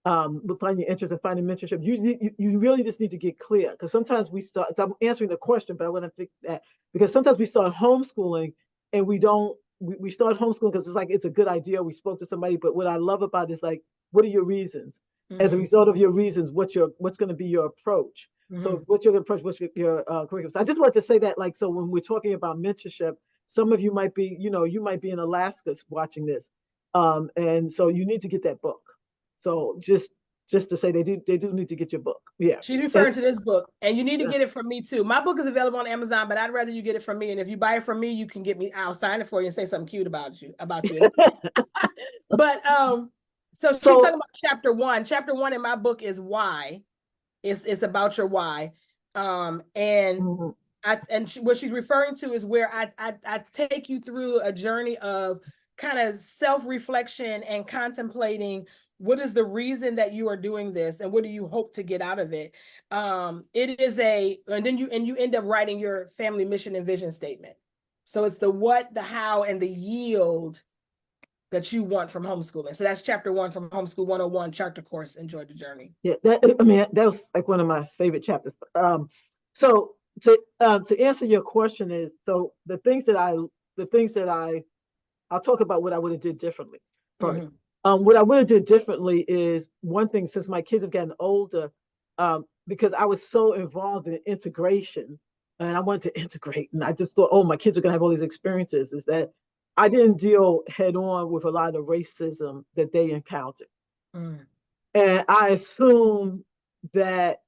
finding your interest and finding mentorship. You really just need to get clear, because sometimes we start. I'm answering the question, but I want to think that because sometimes we start homeschooling and we don't. We start homeschooling because it's like it's a good idea. We spoke to somebody, but what I love about it is like, what are your reasons? As a Mm-hmm. result of your reasons, what's going to be your approach? Mm-hmm. So what's your approach? What's your curriculum? So I just wanted to say that, like, so when we're talking about mentorship, Some of you might be, you might be in Alaska watching this. And so you need to get that book. So just to say they do need to get your book. Yeah. She's And referring to this book, and you need to get it from me too. My book is available on Amazon, but I'd rather you get it from me. And if you buy it from me, you can get me. I'll sign it for you and say something cute about you. But so she's so talking about chapter one. Chapter one in my book is why. It's about your why. And mhm. what she's referring to is where I take you through a journey of kind of self-reflection and contemplating what is the reason that you are doing this and what do you hope to get out of it. It is and then you end up writing your family mission and vision statement. So it's the what, the how, and the yield that you want from homeschooling. So that's chapter one from Homeschool 101 charter course. Enjoy the journey. Yeah, that was like one of my favorite chapters. So to answer your question is, so the things that I'll talk about what I would have did differently first. Mm-hmm. What I would have did differently is one thing, since my kids have gotten older, because I was so involved in integration and I wanted to integrate, and I just thought, oh, my kids are gonna have all these experiences, is that I didn't deal head on with a lot of racism that they encountered. Mm. And I assumed that,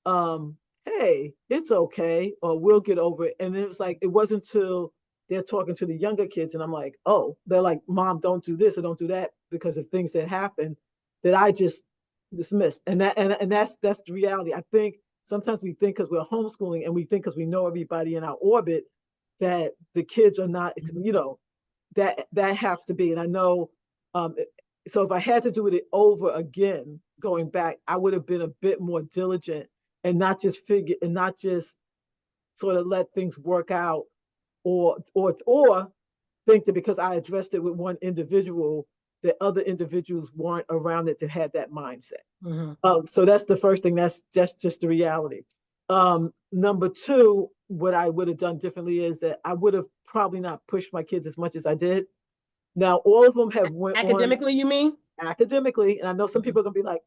um, hey, it's okay, or we'll get over it. And it was like, it wasn't until they're talking to the younger kids, and I'm like, oh, they're like, Mom, don't do this or don't do that because of things that happen that I just dismissed. And that's the reality. I think sometimes we think because we're homeschooling and we think because we know everybody in our orbit that the kids are not, that has to be. And I know, um, so if I had to do it over again, going back, I would have been a bit more diligent and not just sort of let things work out, or think that because I addressed it with one individual, that other individuals weren't around it to have that mindset. Mm-hmm. So that's the first thing. That's just the reality. Number two, what I would have done differently is that I would have probably not pushed my kids as much as I did. Now, all of them have went on Academically, you mean? academically, and I know some Mm-hmm. people are gonna be like,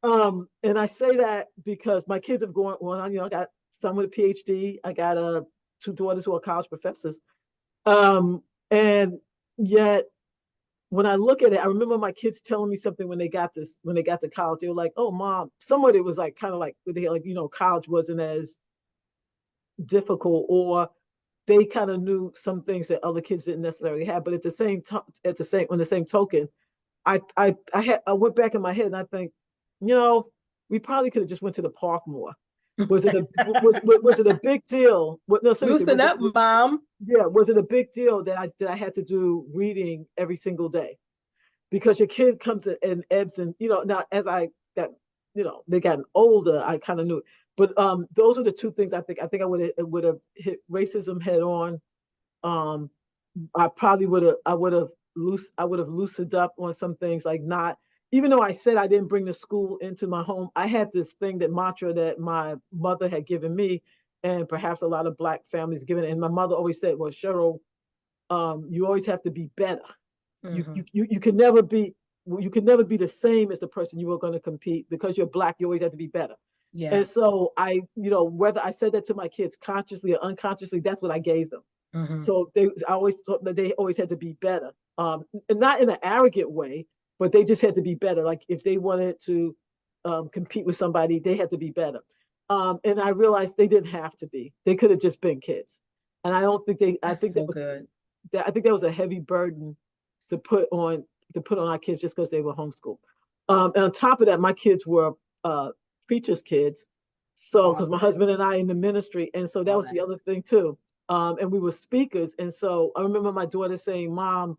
and I say that because my kids have gone on. I got some with a PhD. I got two daughters who are college professors. And yet when I look at it, I remember my kids telling me something when they got to college. They were like, "Oh, Mom," somewhere it was like kind of like they like college wasn't as difficult, or they kind of knew some things that other kids didn't necessarily have. But at the same time, on the same token, I went back in my head and I think, we probably could have just went to the park more. Was it a big deal? No, seriously, Loosen up, Mom. yeah, was it a big deal that I had to do reading every single day? Because your kid comes in ebbs, and now as I got, they gotten older, I kind of knew it. But those are the two things I think I would have hit racism head on. um I would have loosened up on some things, like not, even though I said I didn't bring the school into my home, I had this mantra that my mother had given me, and perhaps a lot of Black families given it. And my mother always said, well, Cheryl, you always have to be better. Mm-hmm. You can never be, you can never be the same as the person you were going to compete. Because you're Black, you always have to be better. Yeah. And so whether I said that to my kids consciously or unconsciously, that's what I gave them. Mm-hmm. So I always thought that they always had to be better, and not in an arrogant way, but they just had to be better. Like if they wanted to compete with somebody, they had to be better. And I realized they didn't have to be. They could have just been kids. And I don't think they. That's so good. I think that was a heavy burden to put on our kids just because they were homeschooled. And on top of that, my kids were preachers' kids. So Oh, because my husband and I in the ministry, and so that all was the that. other thing too. And we were speakers. And so I remember my daughter saying, Mom,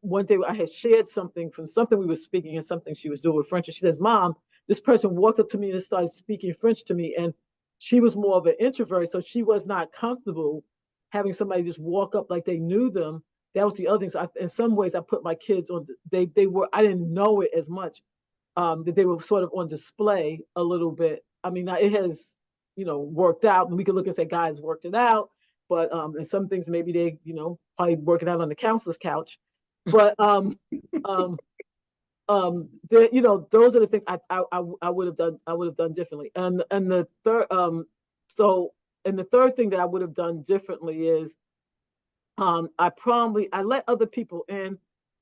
one day I had shared something from something we were speaking and something she was doing with French. And she says, Mom, this person walked up to me and started speaking French to me. And she was more of an introvert, so she was not comfortable having somebody just walk up like they knew them. That was the other thing. So in some ways, I put my kids on. They were. I didn't know it as much, that they were sort of on display a little bit. I mean, it has worked out, and we could look and say, guys, worked it out. But and some things maybe they probably working out on the counselor's couch. But um, those are the things I would have done differently. And the third, so and the third thing that I would have done differently is I let other people in,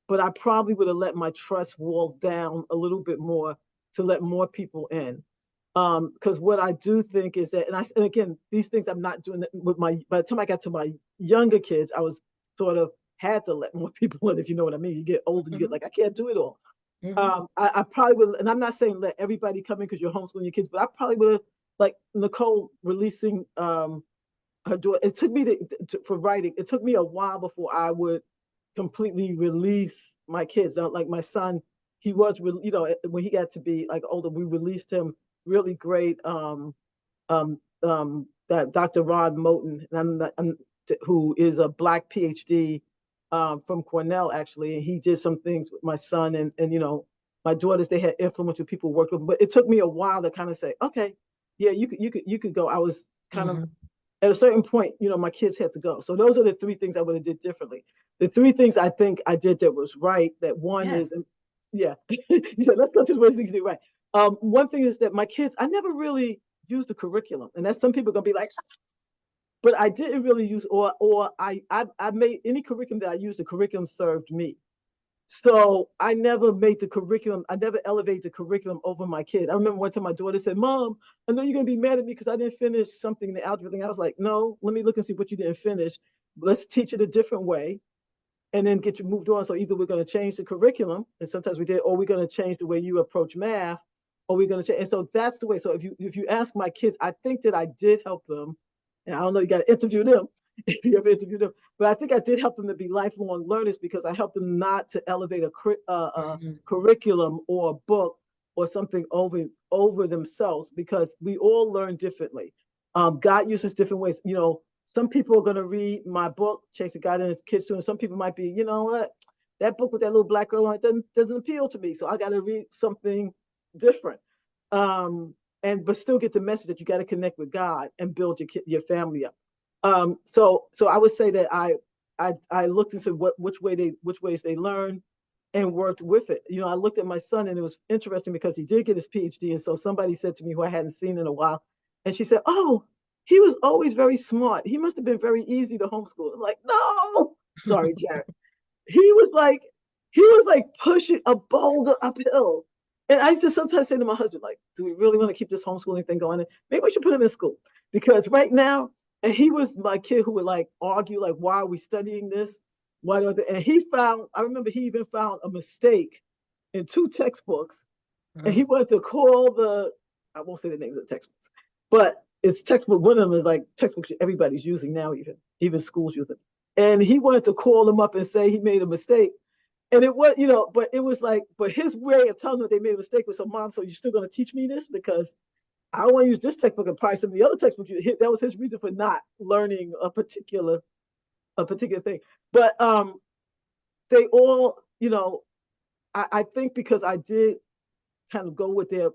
but I probably would have let my trust walls down a little bit more to let more people in. Because what I do think is that, and again, these things I'm not doing with by the time I got to my younger kids, I was sort of had to let more people in, if you know what I mean. You get older, you get Mhm. like, I can't do it all. Mhm. I probably would, and I'm not saying let everybody come in because you're homeschooling your kids, but I probably would have, like Nicole releasing her daughter. It took me for writing. It took me a while before I would completely release my kids. Like my son, he was, when he got to be like older, we released him really great. That Dr. Rod Moten, who is a Black PhD from Cornell, actually, and he did some things with my son and my daughters. They had influential people work with them, but it took me a while to kind of say, okay, yeah, you could go. I was kind of Mhm. at a certain point, my kids had to go. So those are the three things I would have did differently. The three things I think I did that was right. That one Yes. is, yeah, you said let's go to the first things you did right. One thing is that my kids, I never really used the curriculum, and that's some people are gonna be like, but I didn't really use, or I made any curriculum that I used. The curriculum served me. So I never made the curriculum, I never elevated the curriculum over my kid. I remember one time my daughter said, Mom, I know you're going to be mad at me because I didn't finish something in the algebra thing. I was like, no, let me look and see what you didn't finish. Let's teach it a different way and then get you moved on. So either we're going to change the curriculum, and sometimes we did, or we're going to change the way you approach math, or we're going to change. And so that's the way. So if you ask my kids, I think that I did help them. And I don't know, you got to interview them if you ever interview them. But I think I did help them to be lifelong learners because I helped them not to elevate a Mhm. curriculum or a book or something over themselves, because we all learn differently. God uses different ways. Some people are going to read my book, Chasing God and His Kids Too, and some people might be, you know what, that book with that little black girl on it doesn't appeal to me, so I got to read something different. Um, but still get the message that you got to connect with God and build your family up. So I would say that I looked into which ways they learn and worked with it. I looked at my son, and it was interesting because he did get his PhD, and so somebody said to me who I hadn't seen in a while, and she said, "Oh, he was always very smart. He must have been very easy to homeschool." I'm like, "No, sorry, Jared. He was like he was like pushing a boulder uphill." And I used to sometimes say to my husband, like, do we really want to keep this homeschooling thing going? Maybe we should put him in school. Because right now, and he was my kid who would like argue, like, why are we studying this? Why don't they? And I remember he even found a mistake in two textbooks, and he Mhm. wanted to call I won't say the names of the textbooks, but it's textbook. One of them is like textbooks everybody's using now, even schools use it. And he wanted to call them up and say he made a mistake. And it was, but it was like, but his way of telling them they made a mistake was, so Mom, so you're still going to teach me this? Because I don't want to use this textbook and probably some of the other textbooks. That was his reason for not learning a particular thing. But they all, I think because I did kind of go with the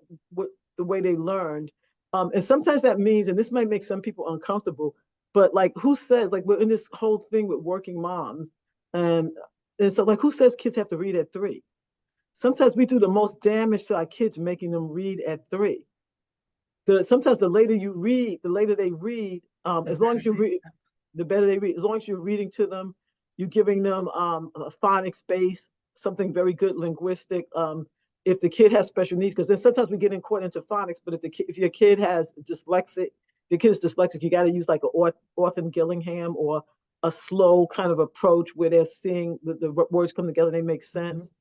way they learned. And sometimes that means, and this might make some people uncomfortable, but like who says, like we're in this whole thing with working moms, and and so like who says kids have to read at 3? Sometimes we do the most damage to our kids making them read at 3. Sometimes the later you read, the later they read. The As long better as you they read, the better they read. As long as you're reading to them, you're giving them a phonics base, something very good linguistic. If the kid has special needs, because then sometimes we get caught into phonics, but if your kid has dyslexic, if your kid is dyslexic, you got to use like a Orphan Gillingham or a slow kind of approach where they're seeing the words come together, they make Mhm. sense.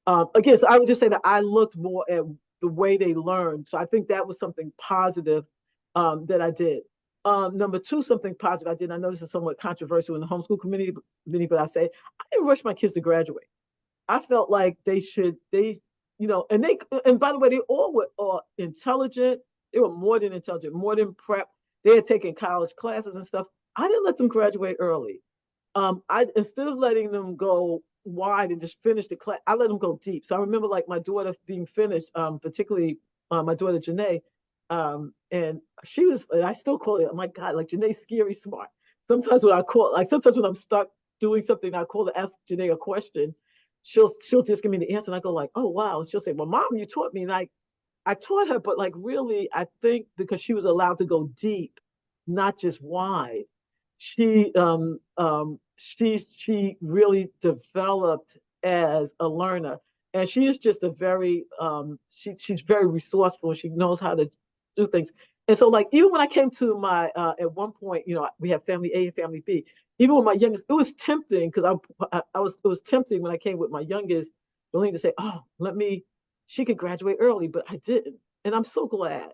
Again, so I would just say that I looked more at the way they learned. So I think that was something positive that I did. Number two, something positive I did. I know this is somewhat controversial in the homeschool community, but I say I didn't rush my kids to graduate. I felt like and by the way, they all were intelligent. They were more than intelligent, more than prep. They had taken college classes and stuff. I didn't let them graduate early. I Instead of letting them go wide and just finish the class, I let them go deep. So I remember like my daughter being finished, particularly my daughter Janae, and she was. And I still call it. Oh my God, like Janae's scary smart. Sometimes when I'm stuck doing something, I call to ask Janae a question. She'll just give me the answer, and I go like, oh wow. And she'll say, well, Mom, you taught me, and I taught her, but like really, I think because she was allowed to go deep not just wide. She really developed as a learner, and she is just a very she's very resourceful. She knows how to do things. And so, like, even when I came to my at one point, we have family A and family B. Even with my youngest, it was tempting because I was it was tempting when I came with my youngest, Jolene, to say, "Oh, she could graduate early," but I didn't, and I'm so glad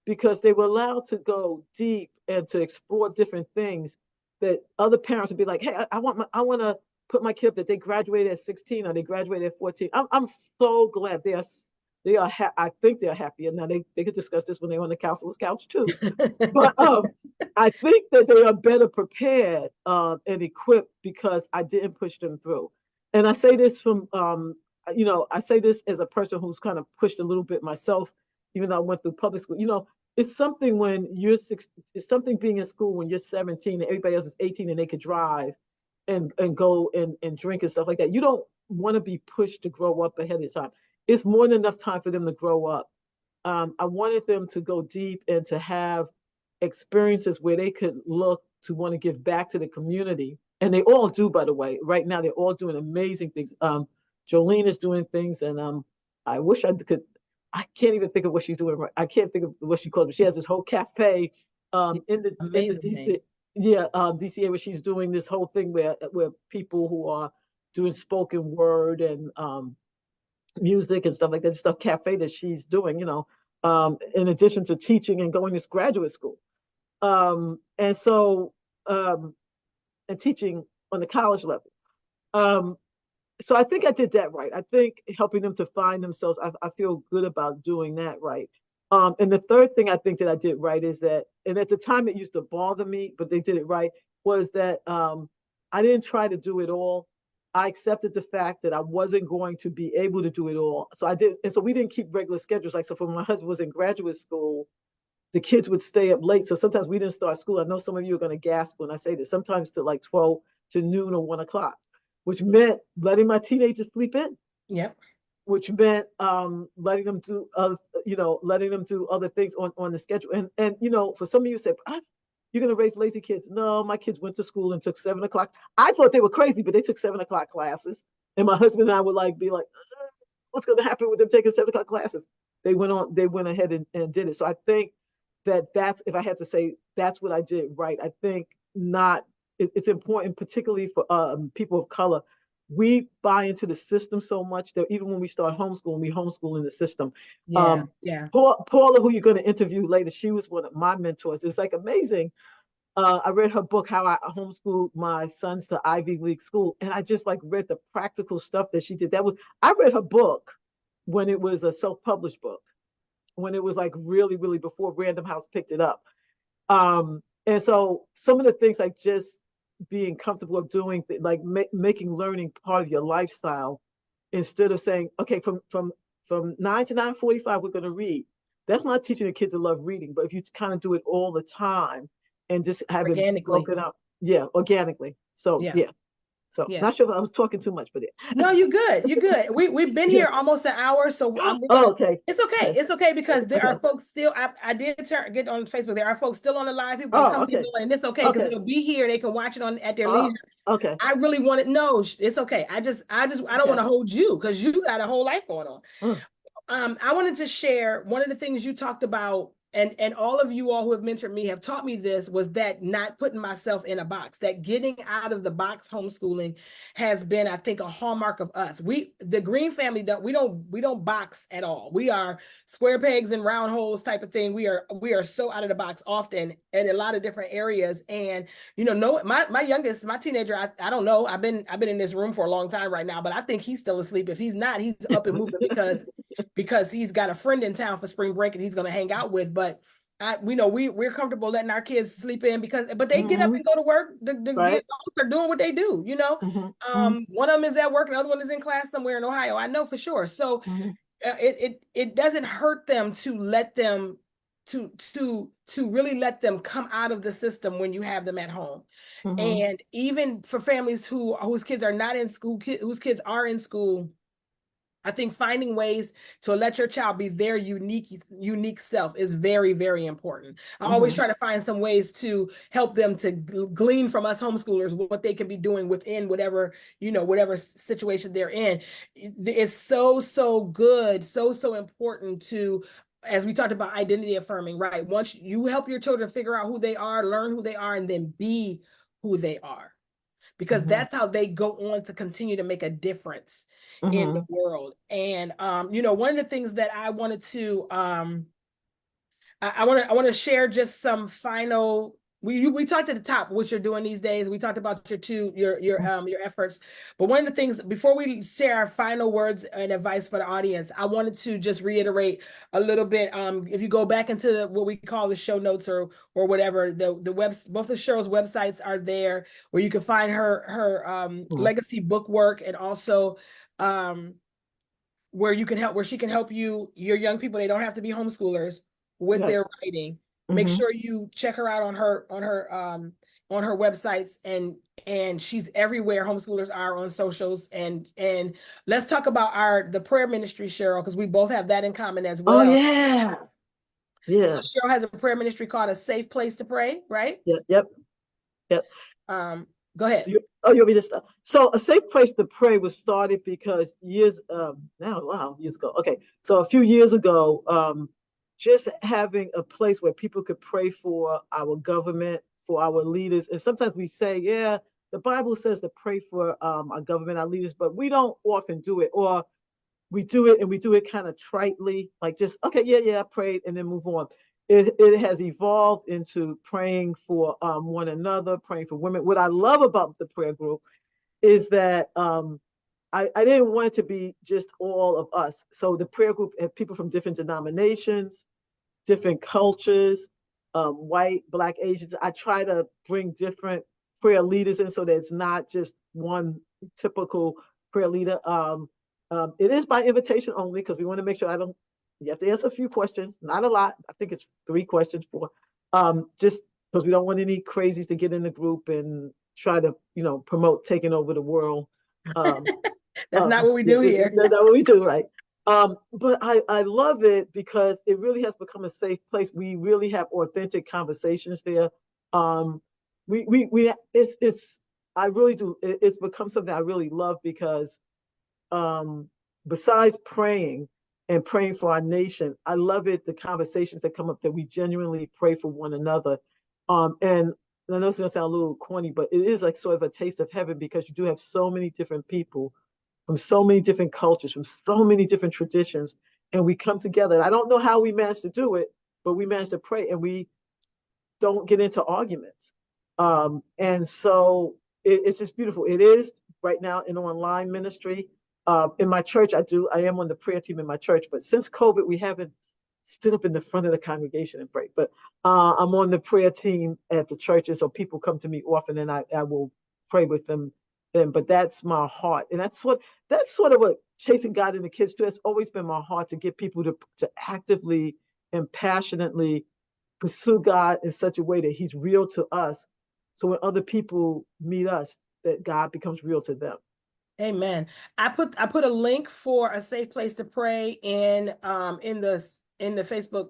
because they were allowed to go deep and to explore different things that other parents would be like, "Hey, I want to put my kid up that they graduated at 16 or they graduated at 14." I'm so glad I think they're happy, and now they could discuss this when they're on the counselor's couch too. But I think that they are better prepared and equipped because I didn't push them through. And I say this I say this as a person who's kind of pushed a little bit myself, even though I went through public school. It's something when you're it's something being in school when you're 17 and everybody else is 18 and they could drive and go and drink and stuff like that. You don't want to be pushed to grow up ahead of time. It's more than enough time for them to grow up. I wanted them to go deep and to have experiences where they could look to want to give back to the community. And they all do, by the way. Right now, they're all doing amazing things. Jolene is doing things, and I wish I could. I can't even think of what she's doing. Right, I can't think of what she calls it. She has this whole cafe in the DC, yeah, DCA, where she's doing this whole thing where people who are doing spoken word and music and stuff like that, stuff cafe that she's doing, in addition to teaching and going to graduate school. And so, and teaching on the college level. Um, so I think I did that right. I think helping them to find themselves, I feel good about doing that right. And the third thing I think that I did right is that, and at the time it used to bother me, but they did it right, was that I didn't try to do it all. I accepted the fact that I wasn't going to be able to do it all. So I did, and so we didn't keep regular schedules. Like, so when my husband was in graduate school, the kids would stay up late. So sometimes we didn't start school. I know some of you are going to gasp when I say this, sometimes to like 12 to noon or 1 o'clock, which meant letting my teenagers sleep in. Yep. Which meant letting them do letting them do other things on the schedule. And for some of you say, you're going to raise lazy kids. No, my kids went to school and took 7 o'clock. I thought they were crazy, but they took 7 o'clock classes. And my husband and I would be like, what's going to happen with them taking 7 o'clock classes? They went ahead and did it. So I think that's, if I had to say, that's what I did right. I think it's important, particularly for people of color. We buy into the system so much that even when we start homeschooling, we homeschool in the system. Yeah. Yeah. Paula, who you're going to interview later, she was one of my mentors. It's like amazing. I read her book, How I Homeschooled My Sons to Ivy League School, and I just read the practical stuff that she did. I read her book when it was a self-published book, when it was really, really before Random House picked it up. And so some of the things just being comfortable of doing, making learning part of your lifestyle, instead of saying, okay, from 9 to 9:45 we're going to read. That's not teaching a kid to love reading. But if you kind of do it all the time and just have it broken up, organically. So yeah. So not sure if I was talking too much, but yeah. No, you're good. You're good. We've been here almost an hour, so okay. It's okay. Okay. It's okay because there are folks still. I did get on Facebook. There are folks still on the live. People can come in, and it's okay because it'll be here. They can watch it at their leisure. Okay. I really want to know. It's okay. I don't want to hold you because you got a whole life going on. I wanted to share one of the things you talked about, and all of you all who have mentored me have taught me this, was that not putting myself in a box, that getting out of the box homeschooling has been, I think, a hallmark of us. The Green family, we don't box at all. We are square pegs and round holes type of thing. We are so out of the box often in a lot of different areas. And my youngest, my teenager, I don't know. I've been in this room for a long time right now, but I think he's still asleep. If he's not, he's up and moving because he's got a friend in town for spring break and he's going to hang out with. But we're comfortable letting our kids sleep in but they get up and go to work. They're doing what they do. One of them is at work, and the other one is in class somewhere in Ohio. I know for sure. So it doesn't hurt them to let them to really let them come out of the system when you have them at home. And even for families whose kids are not in school, whose kids are in school, I think finding ways to let your child be their unique self is very, very important. I always try to find some ways to help them to glean from us homeschoolers what they can be doing within whatever, whatever situation they're in. It's so good, so important to, as we talked about identity affirming, right? Once you help your children figure out who they are, learn who they are, and then be who they are, because that's how they go on to continue to make a difference in the world. And one of the things that I wanted to I want to share just some final. We talked at the top what you're doing these days. We talked about your efforts, but one of the things before we share our final words and advice for the audience, I wanted to just reiterate a little bit. If you go back into what we call the show notes or whatever, the both of Cheryl's websites are there where you can find her legacy book work, and also where she can help your young people. They don't have to be homeschoolers with their writing. Make sure you check her out on her websites, and she's everywhere homeschoolers are on socials. And let's talk about the prayer ministry, Cheryl, because we both have that in common as well. Oh yeah. So Cheryl has a prayer ministry called A Safe Place to Pray, right? Yep. Go ahead. You want me to start? So A Safe Place to Pray was started because years ago. Okay. So a few years ago, just having a place where people could pray for our government, for our leaders. And sometimes we say, yeah, the Bible says to pray for our government, our leaders, but we don't often do it. Or we do it and we do it kind of tritely, like just, okay, yeah, I prayed, and then move on. It has evolved into praying for one another, praying for women. What I love about the prayer group is that I didn't want it to be just all of us. So the prayer group had people from different denominations, different cultures, white, Black, Asians. I try to bring different prayer leaders in so that it's not just one typical prayer leader. It is by invitation only, because we want to make sure you have to answer a few questions, not a lot. I think it's 3 questions, 4. Just because we don't want any crazies to get in the group and try to, promote taking over the world. That's not what we do here. That's not what we do, right? But I love it because it really has become a safe place. We really have authentic conversations there. I really do. It's become something I really love because besides praying and praying for our nation, I love it, the conversations that come up, that we genuinely pray for one another. And I know it's gonna sound a little corny, but it is like sort of a taste of heaven, because you do have so many different people from so many different cultures, from so many different traditions, and we come together. I don't know how we managed to do it, but we managed to pray, and we don't get into arguments. And so it's just beautiful. It is right now an online ministry. In my church, I am on the prayer team in my church, but since COVID, we haven't stood up in the front of the congregation and prayed. But I'm on the prayer team at the churches, so people come to me often, and I will pray with them. But that's my heart, and that's sort of what Chasing God and the Kids too. It's always been my heart to get people to actively and passionately pursue God in such a way that He's real to us. So when other people meet us, that God becomes real to them. Amen. I put a link for A Safe Place to Pray in the Facebook,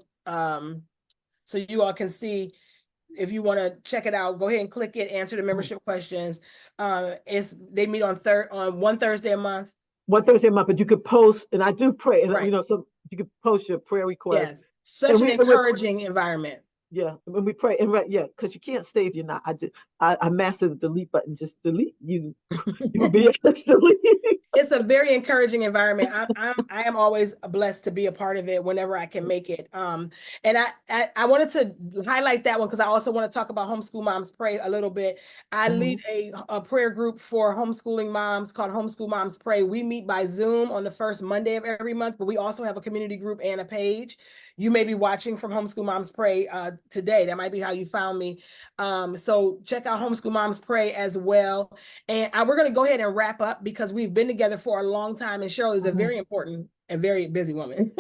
so you all can see. If you want to check it out, go ahead and click it, answer the membership questions. They meet on one Thursday a month. One Thursday a month, but you could post, and I do pray, and so you could post your prayer requests. Yes, such an encouraging environment. Yeah, when we pray, and because you can't stay if you're not. I mastered the delete button. Just delete you. You'll be able to delete. It's a very encouraging environment. I am always blessed to be a part of it whenever I can make it. And I wanted to highlight that one because I also want to talk about Homeschool Moms Pray a little bit. I lead a prayer group for homeschooling moms called Homeschool Moms Pray. We meet by Zoom on the first Monday of every month, but we also have a community group and a page. You may be watching from Homeschool Moms Pray today. That might be how you found me. So check out Homeschool Moms Pray as well. And we're going to go ahead and wrap up because we've been together for a long time. And Cheryl is a very important and very busy woman.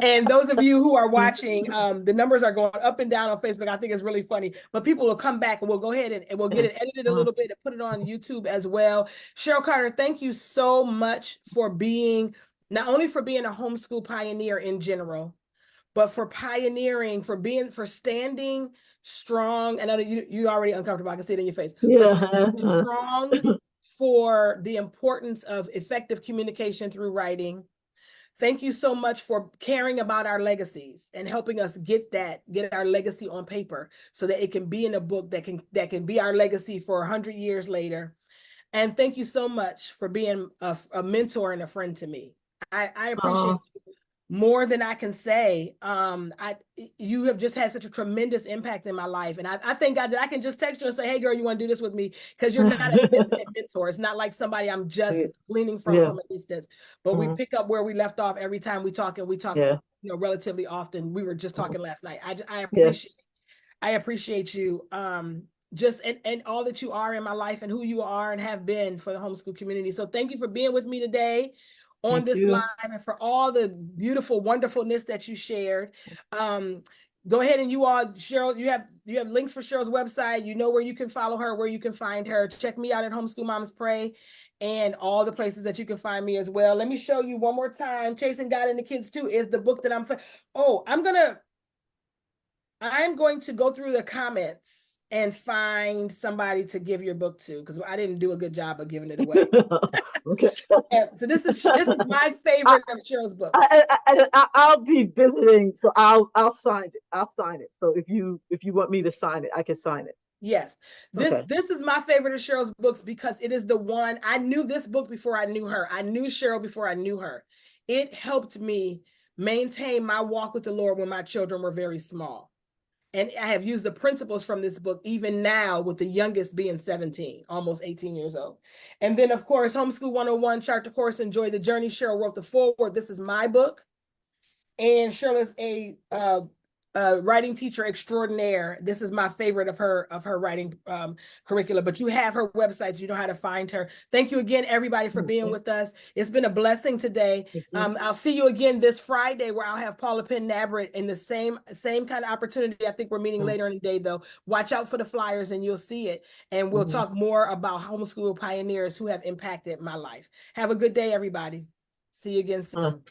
And those of you who are watching, the numbers are going up and down on Facebook. I think it's really funny, but people will come back and we'll go ahead and we'll get it edited a little bit and put it on YouTube as well. Cheryl Carter, thank you so much for being, not only for being a homeschool pioneer in general, but for pioneering, for standing strong. And I know you already uncomfortable. I can see it in your face. Yeah. Strong for the importance of effective communication through writing. Thank you so much for caring about our legacies and helping us get our legacy on paper so that it can be in a book that can be our legacy for 100 years later. And thank you so much for being a mentor and a friend to me. I appreciate you more than I can say. You have just had such a tremendous impact in my life. And I thank God that I can just text you and say, hey girl, you want to do this with me? Because you're not a distant mentor. It's not like somebody I'm just gleaning from a distance, but we pick up where we left off every time we talk, and we talk, relatively often. We were just talking last night. I appreciate you. Just and all that you are in my life and who you are and have been for the homeschool community. So thank you for being with me today on this live, and for all the beautiful wonderfulness that you shared. Go ahead, and you all, Cheryl, you have links for Cheryl's website. You know where you can follow her, where you can find her. Check me out at Homeschool Moms Pray and all the places that you can find me as well. Let me show you one more time. Chasing God and the Kids Too is the book that I'm going to go through the comments and find somebody to give your book to, because I didn't do a good job of giving it away. Okay. So this is my favorite of Cheryl's books. I'll be visiting, so I'll sign it. I'll sign it. So if you want me to sign it, I can sign it. Yes, this is my favorite of Cheryl's books because it is the one. I knew this book before I knew her. I knew Cheryl before I knew her. It helped me maintain my walk with the Lord when my children were very small. And I have used the principles from this book even now, with the youngest being 17, almost 18 years old. And then, of course, Homeschool 101, Chart the Course, Enjoy the Journey. Cheryl wrote the foreword. This is my book. And Cheryl is a writing teacher extraordinaire. This is my favorite of her writing curricula, but you have her website, so you know how to find her. Thank you again, everybody, for being with us. It's been a blessing today. I'll see you again this Friday, where I'll have Paula Penn Nabrett in the same kind of opportunity. I think we're meeting later in the day, though. Watch out for the flyers and you'll see it. And we'll talk more about homeschool pioneers who have impacted my life. Have a good day, everybody. See you again soon.